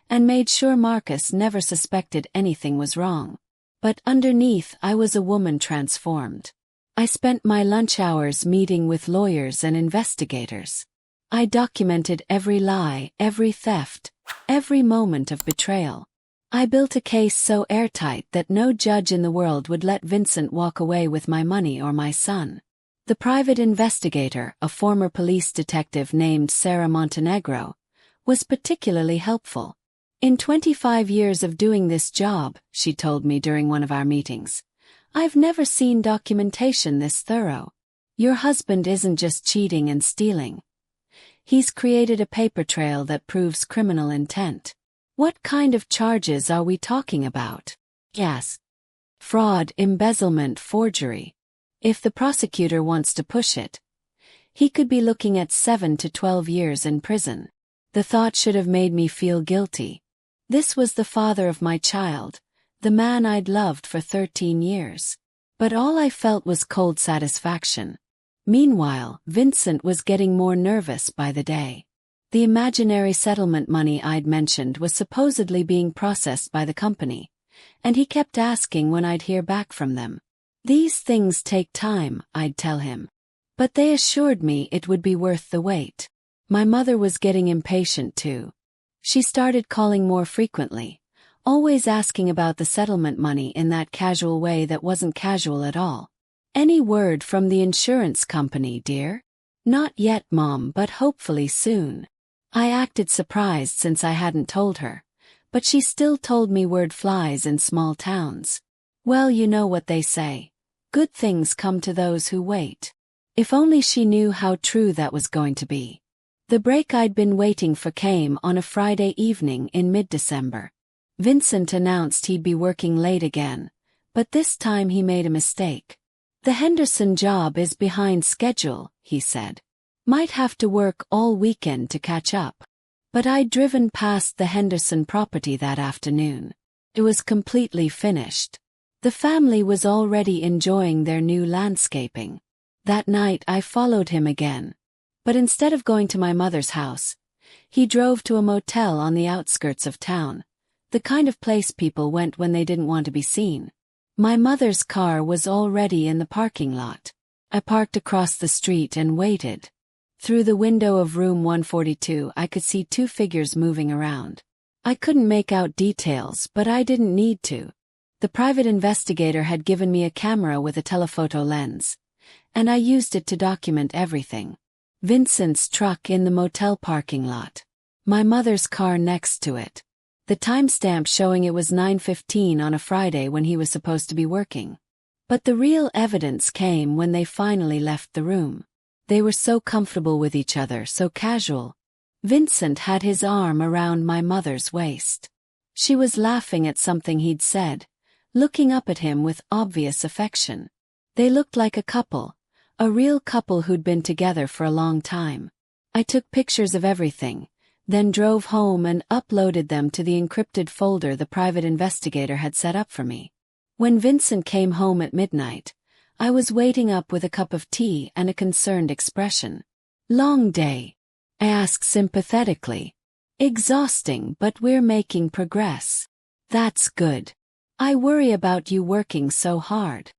and made sure Marcus never suspected anything was wrong. But underneath I was a woman transformed. I spent my lunch hours meeting with lawyers and investigators. I documented every lie, every theft, every moment of betrayal. I built a case so airtight that no judge in the world would let Vincent walk away with my money or my son. The private investigator, a former police detective named Sarah Montenegro, was particularly helpful. In 25 years of doing this job, she told me during one of our meetings, I've never seen documentation this thorough. Your husband isn't just cheating and stealing. He's created a paper trail that proves criminal intent. What kind of charges are we talking about? Yes. Fraud, embezzlement, forgery. If the prosecutor wants to push it, he could be looking at 7 to 12 years in prison. The thought should have made me feel guilty. This was the father of my child, the man I'd loved for 13 years. But all I felt was cold satisfaction. Meanwhile, Vincent was getting more nervous by the day. The imaginary settlement money I'd mentioned was supposedly being processed by the company, and he kept asking when I'd hear back from them. These things take time, I'd tell him. But they assured me it would be worth the wait. My mother was getting impatient too. She started calling more frequently, always asking about the settlement money in that casual way that wasn't casual at all. Any word from the insurance company, dear? Not yet, Mom, but hopefully soon. I acted surprised since I hadn't told her, but she still told me word flies in small towns. Well, you know what they say. Good things come to those who wait. If only she knew how true that was going to be. The break I'd been waiting for came on a Friday evening in mid-December. Vincent announced he'd be working late again, but this time he made a mistake. The Henderson job is behind schedule, he said. Might have to work all weekend to catch up. But I'd driven past the Henderson property that afternoon. It was completely finished. The family was already enjoying their new landscaping. That night I followed him again. But instead of going to my mother's house, he drove to a motel on the outskirts of town, the kind of place people went when they didn't want to be seen. My mother's car was already in the parking lot. I parked across the street and waited. Through the window of room 142 I could see 2 figures moving around. I couldn't make out details, but I didn't need to. The private investigator had given me a camera with a telephoto lens, and I used it to document everything. Vincent's truck in the motel parking lot. My mother's car next to it. The timestamp showing it was 9:15 on a Friday when he was supposed to be working. But the real evidence came when they finally left the room. They were so comfortable with each other, so casual. Vincent had his arm around my mother's waist. She was laughing at something he'd said, looking up at him with obvious affection. They looked like a couple, a real couple who'd been together for a long time. I took pictures of everything, then drove home and uploaded them to the encrypted folder the private investigator had set up for me. When Vincent came home at midnight, I was waiting up with a cup of tea and a concerned expression. Long day? I asked sympathetically. Exhausting, but we're making progress. That's good. I worry about you working so hard.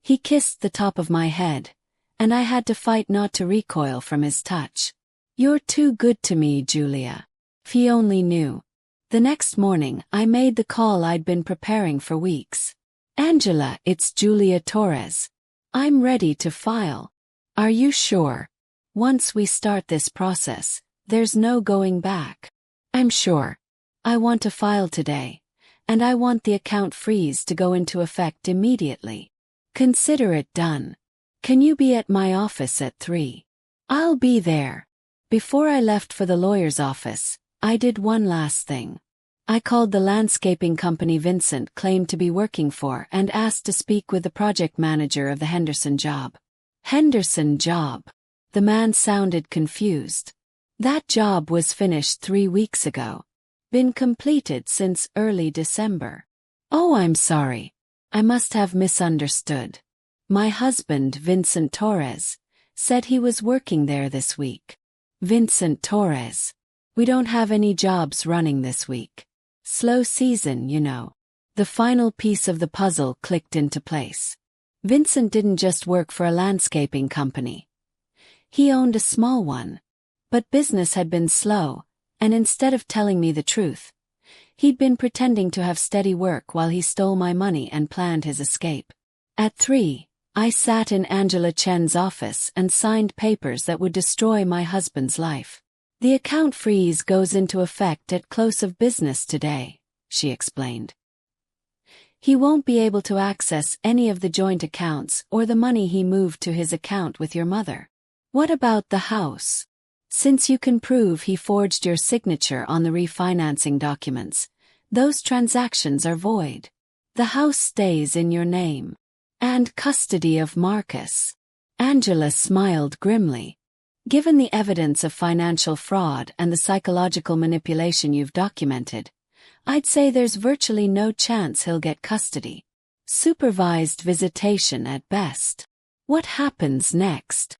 He kissed the top of my head, and I had to fight not to recoil from his touch. You're too good to me, Julia. If he only knew. The next morning, I made the call I'd been preparing for weeks. Angela, it's Julia Torres. I'm ready to file. Are you sure? Once we start this process, there's no going back. I'm sure. I want to file today, and I want the account freeze to go into effect immediately. Consider it done. Can you be at my office at 3? I'll be there. Before I left for the lawyer's office, I did one last thing. I called the landscaping company Vincent claimed to be working for and asked to speak with the project manager of the Henderson job. Henderson job. The man sounded confused. That job was finished 3 weeks ago. Been completed since early December. Oh, I'm sorry. I must have misunderstood. My husband, Vincent Torres, said he was working there this week. Vincent Torres. We don't have any jobs running this week. Slow season, you know. The final piece of the puzzle clicked into place. Vincent didn't just work for a landscaping company. He owned a small one. But business had been slow, and instead of telling me the truth, he'd been pretending to have steady work while he stole my money and planned his escape. At 3, I sat in Angela Chen's office and signed papers that would destroy my husband's life. The account freeze goes into effect at close of business today, she explained. He won't be able to access any of the joint accounts or the money he moved to his account with your mother. What about the house? Since you can prove he forged your signature on the refinancing documents, those transactions are void. The house stays in your name. And custody of Marcus. Angela smiled grimly. Given the evidence of financial fraud and the psychological manipulation you've documented, I'd say there's virtually no chance he'll get custody. Supervised visitation at best. What happens next?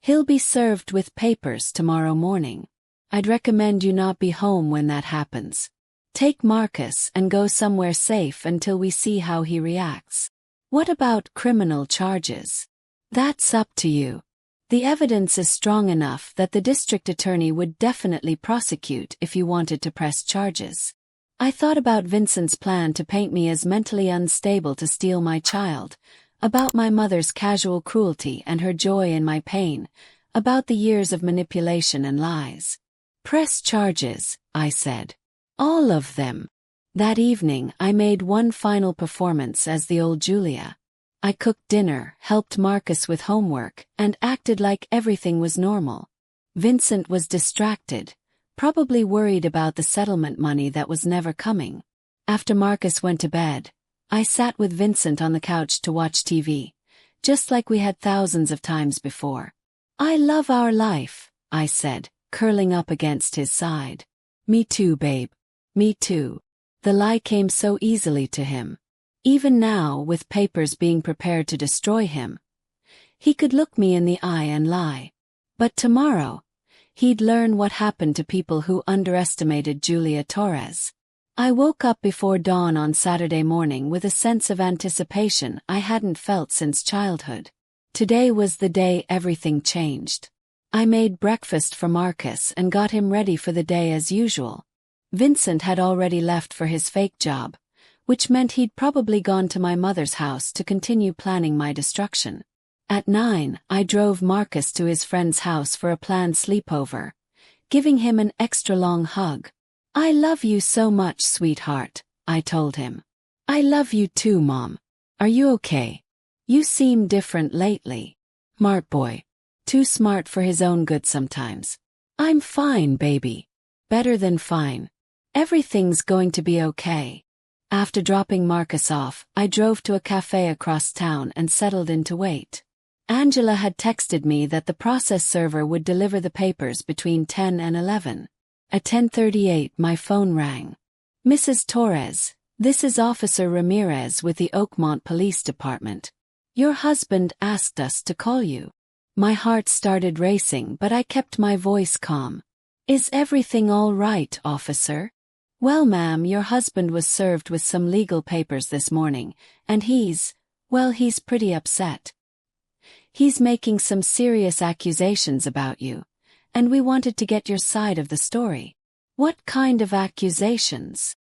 He'll be served with papers tomorrow morning. I'd recommend you not be home when that happens. Take Marcus and go somewhere safe until we see how he reacts. What about criminal charges? That's up to you. The evidence is strong enough that the district attorney would definitely prosecute if you wanted to press charges. I thought about Vincent's plan to paint me as mentally unstable to steal my child, about my mother's casual cruelty and her joy in my pain, about the years of manipulation and lies. Press charges, I said. All of them. That evening I made one final performance as the old Julia. I cooked dinner, helped Marcus with homework, and acted like everything was normal. Vincent was distracted, probably worried about the settlement money that was never coming. After Marcus went to bed, I sat with Vincent on the couch to watch TV, just like we had thousands of times before. I love our life, I said, curling up against his side. Me too, babe. Me too. The lie came so easily to him. Even now, with papers being prepared to destroy him, he could look me in the eye and lie. But tomorrow, he'd learn what happened to people who underestimated Julia Torres. I woke up before dawn on Saturday morning with a sense of anticipation I hadn't felt since childhood. Today was the day everything changed. I made breakfast for Marcus and got him ready for the day as usual. Vincent had already left for his fake job, which meant he'd probably gone to my mother's house to continue planning my destruction. At 9, I drove Marcus to his friend's house for a planned sleepover, giving him an extra long hug. I love you so much, sweetheart, I told him. I love you too, Mom. Are you okay? You seem different lately. Smart boy. Too smart for his own good sometimes. I'm fine, baby. Better than fine. Everything's going to be okay. After dropping Marcus off, I drove to a cafe across town and settled in to wait. Angela had texted me that the process server would deliver the papers between 10 and 11. At 10:38 my phone rang. Mrs. Torres, this is Officer Ramirez with the Oakmont Police Department. Your husband asked us to call you. My heart started racing, but I kept my voice calm. Is everything all right, officer? Well, ma'am, your husband was served with some legal papers this morning, and he's pretty upset. He's making some serious accusations about you, and we wanted to get your side of the story. What kind of accusations?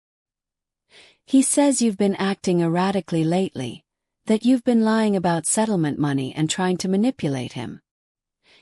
He says you've been acting erratically lately, that you've been lying about settlement money and trying to manipulate him.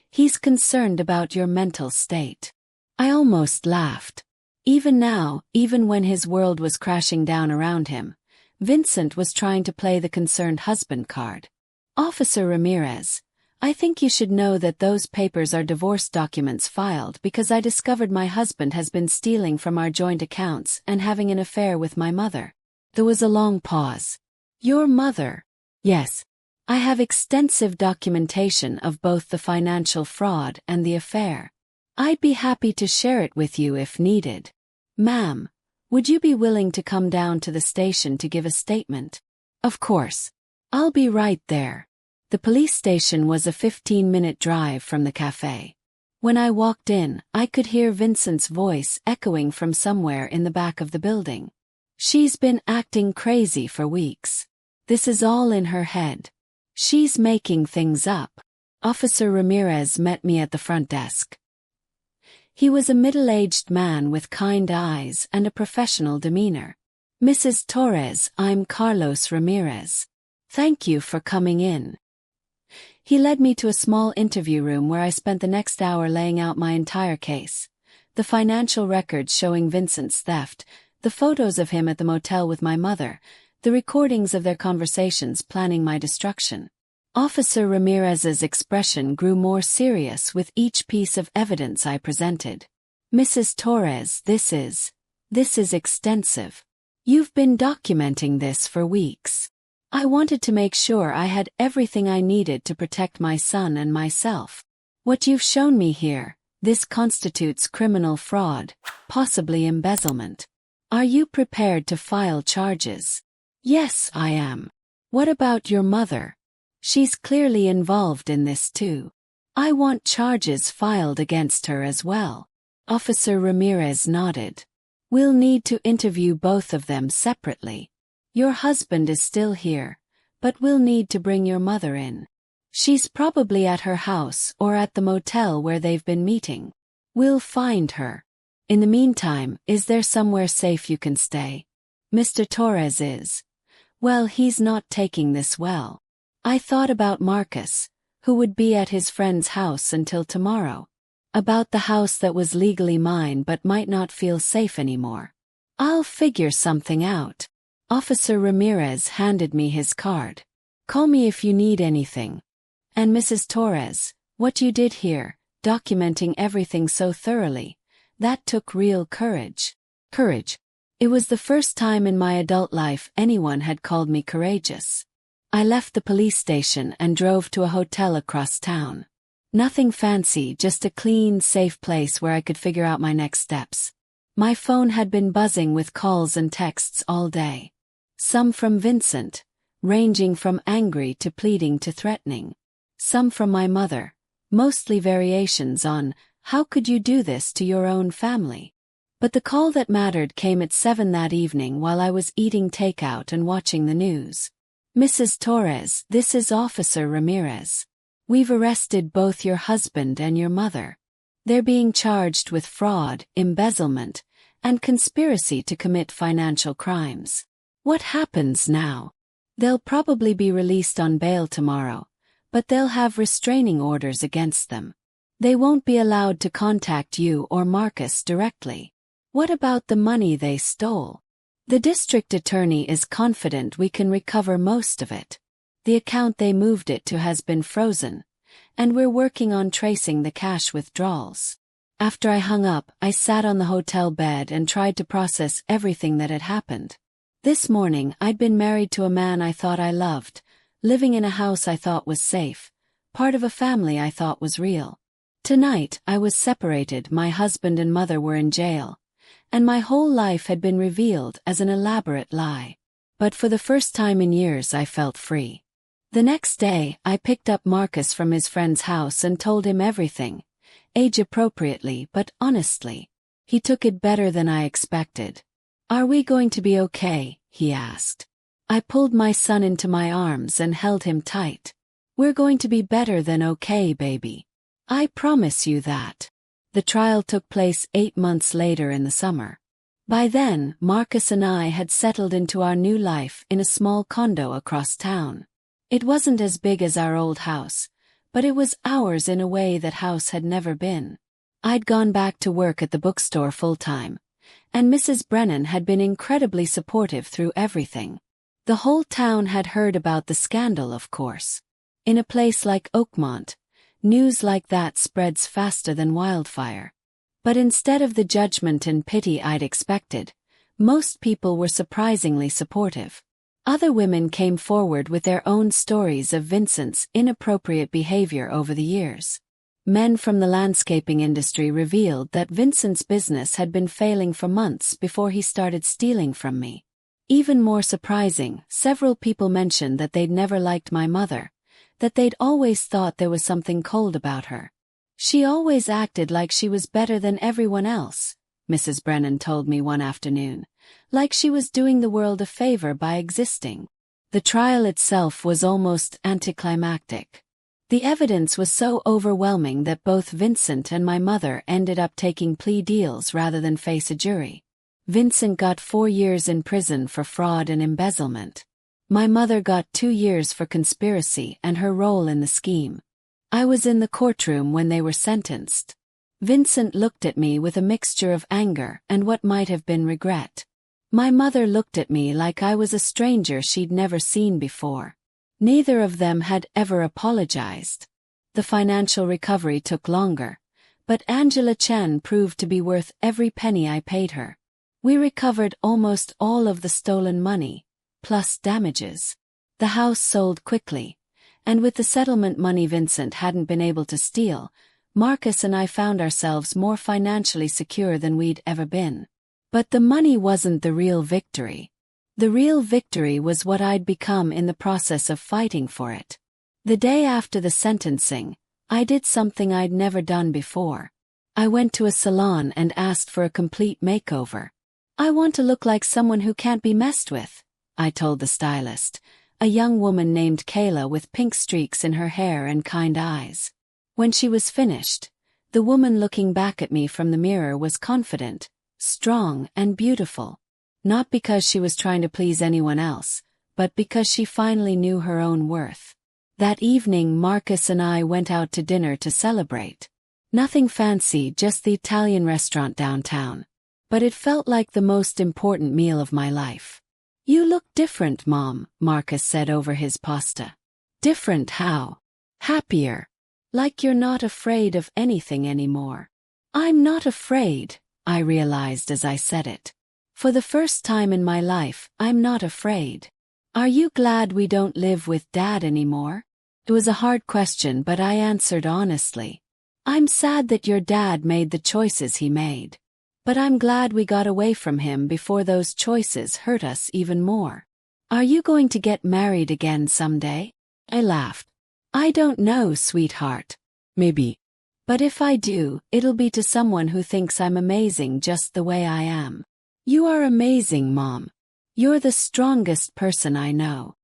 He's concerned about your mental state. I almost laughed. Even now, even when his world was crashing down around him, Vincent was trying to play the concerned husband card. Officer Ramirez, I think you should know that those papers are divorce documents filed because I discovered my husband has been stealing from our joint accounts and having an affair with my mother. There was a long pause. Your mother? Yes. I have extensive documentation of both the financial fraud and the affair. I'd be happy to share it with you if needed. Ma'am, would you be willing to come down to the station to give a statement? Of course. I'll be right there. The police station was a 15-minute drive from the cafe. When I walked in, I could hear Vincent's voice echoing from somewhere in the back of the building. She's been acting crazy for weeks. This is all in her head. She's making things up. Officer Ramirez met me at the front desk. He was a middle-aged man with kind eyes and a professional demeanor. Mrs. Torres, I'm Carlos Ramirez. Thank you for coming in. He led me to a small interview room where I spent the next hour laying out my entire case. The financial records showing Vincent's theft, the photos of him at the motel with my mother, the recordings of their conversations planning my destruction. Officer Ramirez's expression grew more serious with each piece of evidence I presented. Mrs. Torres, this is extensive. You've been documenting this for weeks. I wanted to make sure I had everything I needed to protect my son and myself. What you've shown me here, this constitutes criminal fraud, possibly embezzlement. Are you prepared to file charges? Yes, I am. What about your mother? She's clearly involved in this too. I want charges filed against her as well. Officer Ramirez nodded. We'll need to interview both of them separately. Your husband is still here, but we'll need to bring your mother in. She's probably at her house or at the motel where they've been meeting. We'll find her. In the meantime, is there somewhere safe you can stay? Mr. Torres is. Well, he's not taking this well. I thought about Marcus, who would be at his friend's house until tomorrow. About the house that was legally mine but might not feel safe anymore. I'll figure something out. Officer Ramirez handed me his card. Call me if you need anything. And Mrs. Torres, what you did here, documenting everything so thoroughly, that took real courage. Courage. It was the first time in my adult life anyone had called me courageous. I left the police station and drove to a hotel across town. Nothing fancy, just a clean, safe place where I could figure out my next steps. My phone had been buzzing with calls and texts all day. Some from Vincent, ranging from angry to pleading to threatening. Some from my mother, mostly variations on, how could you do this to your own family? But the call that mattered came at 7 that evening while I was eating takeout and watching the news. Mrs. Torres, this is Officer Ramirez. We've arrested both your husband and your mother. They're being charged with fraud, embezzlement, and conspiracy to commit financial crimes. What happens now? They'll probably be released on bail tomorrow, but they'll have restraining orders against them. They won't be allowed to contact you or Marcus directly. What about the money they stole? The district attorney is confident we can recover most of it. The account they moved it to has been frozen, and we're working on tracing the cash withdrawals. After I hung up, I sat on the hotel bed and tried to process everything that had happened. This morning, I'd been married to a man I thought I loved, living in a house I thought was safe, part of a family I thought was real. Tonight, I was separated, my husband and mother were in jail, and my whole life had been revealed as an elaborate lie. But for the first time in years I felt free. The next day, I picked up Marcus from his friend's house and told him everything, age-appropriately but honestly. He took it better than I expected. Are we going to be okay? He asked. I pulled my son into my arms and held him tight. We're going to be better than okay, baby. I promise you that. The trial took place 8 months later in the summer. By then, Marcus and I had settled into our new life in a small condo across town. It wasn't as big as our old house, but it was ours in a way that house had never been. I'd gone back to work at the bookstore full-time, and Mrs. Brennan had been incredibly supportive through everything. The whole town had heard about the scandal, of course. In a place like Oakmont, news like that spreads faster than wildfire. But instead of the judgment and pity I'd expected, most people were surprisingly supportive. Other women came forward with their own stories of Vincent's inappropriate behavior over the years. Men from the landscaping industry revealed that Vincent's business had been failing for months before he started stealing from me. Even more surprising, several people mentioned that they'd never liked my mother, that they'd always thought there was something cold about her. She always acted like she was better than everyone else, Mrs. Brennan told me one afternoon, like she was doing the world a favor by existing. The trial itself was almost anticlimactic. The evidence was so overwhelming that both Vincent and my mother ended up taking plea deals rather than face a jury. Vincent got 4 years in prison for fraud and embezzlement. My mother got 2 years for conspiracy and her role in the scheme. I was in the courtroom when they were sentenced. Vincent looked at me with a mixture of anger and what might have been regret. My mother looked at me like I was a stranger she'd never seen before. Neither of them had ever apologized. The financial recovery took longer, but Angela Chen proved to be worth every penny I paid her. We recovered almost all of the stolen money, plus damages. The house sold quickly, and with the settlement money Vincent hadn't been able to steal, Marcus and I found ourselves more financially secure than we'd ever been. But the money wasn't the real victory. The real victory was what I'd become in the process of fighting for it. The day after the sentencing, I did something I'd never done before. I went to a salon and asked for a complete makeover. I want to look like someone who can't be messed with, I told the stylist, a young woman named Kayla with pink streaks in her hair and kind eyes. When she was finished, the woman looking back at me from the mirror was confident, strong, and beautiful. Not because she was trying to please anyone else, but because she finally knew her own worth. That evening Marcus and I went out to dinner to celebrate. Nothing fancy, just the Italian restaurant downtown. But it felt like the most important meal of my life. "You look different, Mom," Marcus said over his pasta. "Different how?" "Happier. Like you're not afraid of anything anymore." "I'm not afraid," I realized as I said it. For the first time in my life, I'm not afraid. "Are you glad we don't live with Dad anymore?" It was a hard question, but I answered honestly. "I'm sad that your dad made the choices he made. But I'm glad we got away from him before those choices hurt us even more." "Are you going to get married again someday?" I laughed. "I don't know, sweetheart. Maybe. But if I do, it'll be to someone who thinks I'm amazing just the way I am." "You are amazing, Mom. You're the strongest person I know."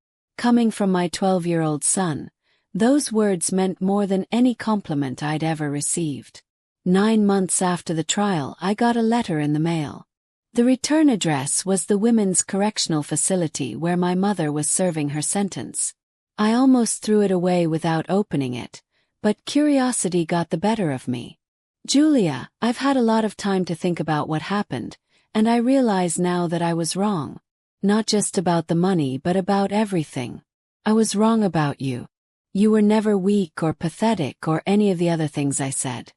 Coming from my 12-year-old son, those words meant more than any compliment I'd ever received. 9 months after the trial, I got a letter in the mail. The return address was the Women's Correctional Facility where my mother was serving her sentence. I almost threw it away without opening it, but curiosity got the better of me. "Julia, I've had a lot of time to think about what happened, and I realize now that I was wrong. Not just about the money but about everything. I was wrong about you. You were never weak or pathetic or any of the other things I said.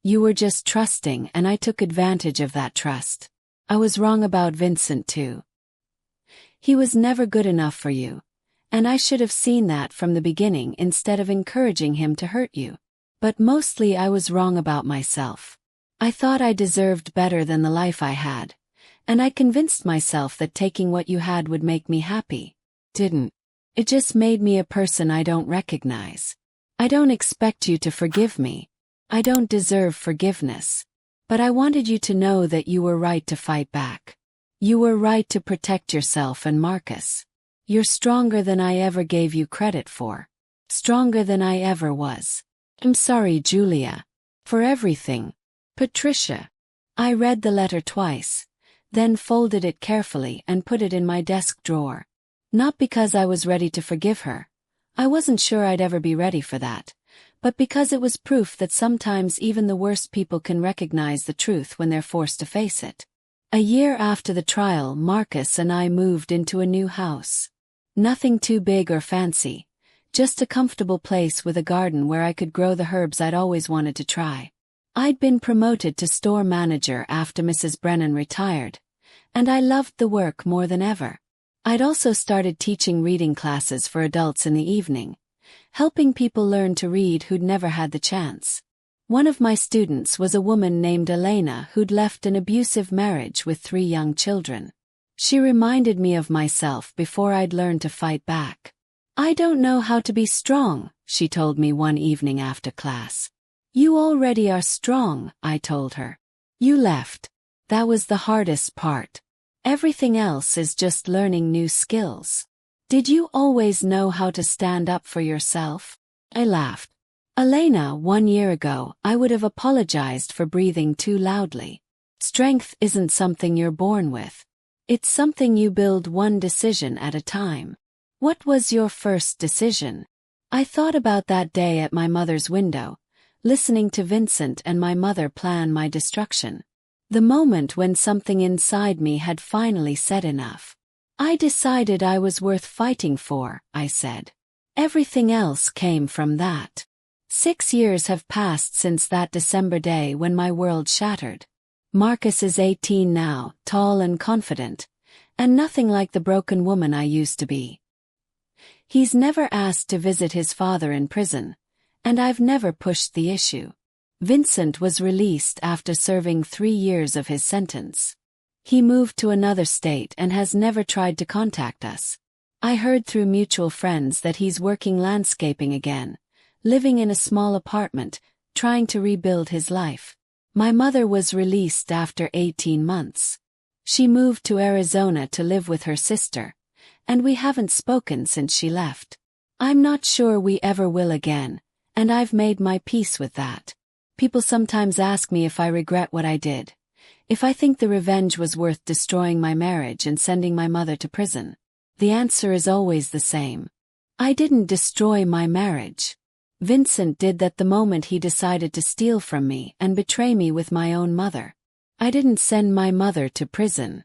You were just trusting and I took advantage of that trust. I was wrong about Vincent too. He was never good enough for you, and I should have seen that from the beginning instead of encouraging him to hurt you. But mostly I was wrong about myself. I thought I deserved better than the life I had. And I convinced myself that taking what you had would make me happy. Didn't. It just made me a person I don't recognize. I don't expect you to forgive me. I don't deserve forgiveness. But I wanted you to know that you were right to fight back. You were right to protect yourself and Marcus. You're stronger than I ever gave you credit for. Stronger than I ever was. I'm sorry, Julia. For everything. Patricia." I read the letter twice, then folded it carefully and put it in my desk drawer. Not because I was ready to forgive her. I wasn't sure I'd ever be ready for that. But because it was proof that sometimes even the worst people can recognize the truth when they're forced to face it. A year after the trial, Marcus and I moved into a new house. Nothing too big or fancy. Just a comfortable place with a garden where I could grow the herbs I'd always wanted to try. I'd been promoted to store manager after Mrs. Brennan retired, and I loved the work more than ever. I'd also started teaching reading classes for adults in the evening, helping people learn to read who'd never had the chance. One of my students was a woman named Elena who'd left an abusive marriage with 3 young children. She reminded me of myself before I'd learned to fight back. "I don't know how to be strong," she told me one evening after class. You already are strong, I told her. You left. That was the hardest part. Everything else is just learning new skills. Did you always know how to stand up for yourself? I laughed. Elena, 1 year ago, I would have apologized for breathing too loudly. Strength isn't something you're born with. It's something you build one decision at a time. What was your first decision? I thought about that day at my mother's window, listening to Vincent and my mother plan my destruction. The moment when something inside me had finally said enough. I decided I was worth fighting for, I said. Everything else came from that. 6 years have passed since that December day when my world shattered. Marcus is 18 now, tall and confident, and nothing like the broken woman I used to be. He's never asked to visit his father in prison, and I've never pushed the issue. Vincent was released after serving 3 years of his sentence. He moved to another state and has never tried to contact us. I heard through mutual friends that he's working landscaping again, living in a small apartment, trying to rebuild his life. My mother was released after 18 months. She moved to Arizona to live with her sister, and we haven't spoken since she left. I'm not sure we ever will again, and I've made my peace with that. People sometimes ask me if I regret what I did, if I think the revenge was worth destroying my marriage and sending my mother to prison. The answer is always the same. I didn't destroy my marriage. Vincent did that the moment he decided to steal from me and betray me with my own mother. I didn't send my mother to prison.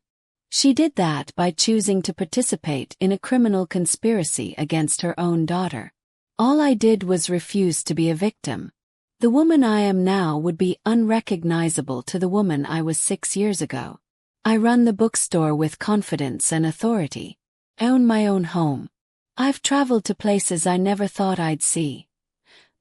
She did that by choosing to participate in a criminal conspiracy against her own daughter. All I did was refuse to be a victim. The woman I am now would be unrecognizable to the woman I was 6 years ago. I run the bookstore with confidence and authority. I own my own home. I've traveled to places I never thought I'd see.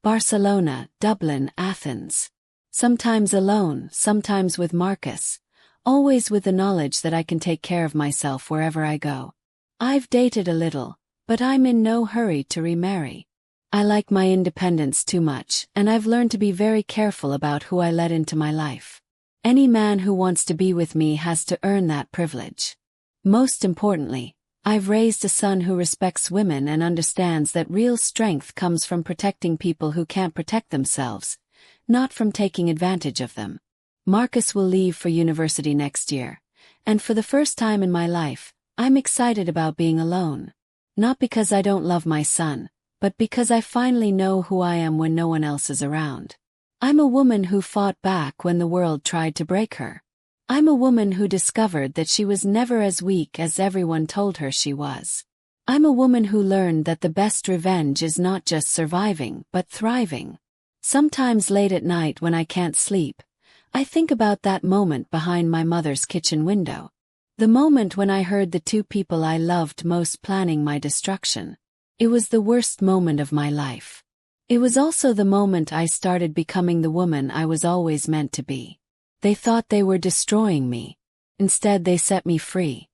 Barcelona, Dublin, Athens. Sometimes alone, sometimes with Marcus, always with the knowledge that I can take care of myself wherever I go. I've dated a little, but I'm in no hurry to remarry. I like my independence too much, and I've learned to be very careful about who I let into my life. Any man who wants to be with me has to earn that privilege. Most importantly, I've raised a son who respects women and understands that real strength comes from protecting people who can't protect themselves, not from taking advantage of them. Marcus will leave for university next year, and for the first time in my life, I'm excited about being alone. Not because I don't love my son, but because I finally know who I am when no one else is around. I'm a woman who fought back when the world tried to break her. I'm a woman who discovered that she was never as weak as everyone told her she was. I'm a woman who learned that the best revenge is not just surviving, but thriving. Sometimes late at night when I can't sleep, I think about that moment behind my mother's kitchen window. The moment when I heard the 2 people I loved most planning my destruction. It was the worst moment of my life. It was also the moment I started becoming the woman I was always meant to be. They thought they were destroying me. Instead, they set me free.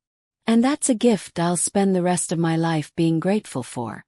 And that's a gift I'll spend the rest of my life being grateful for.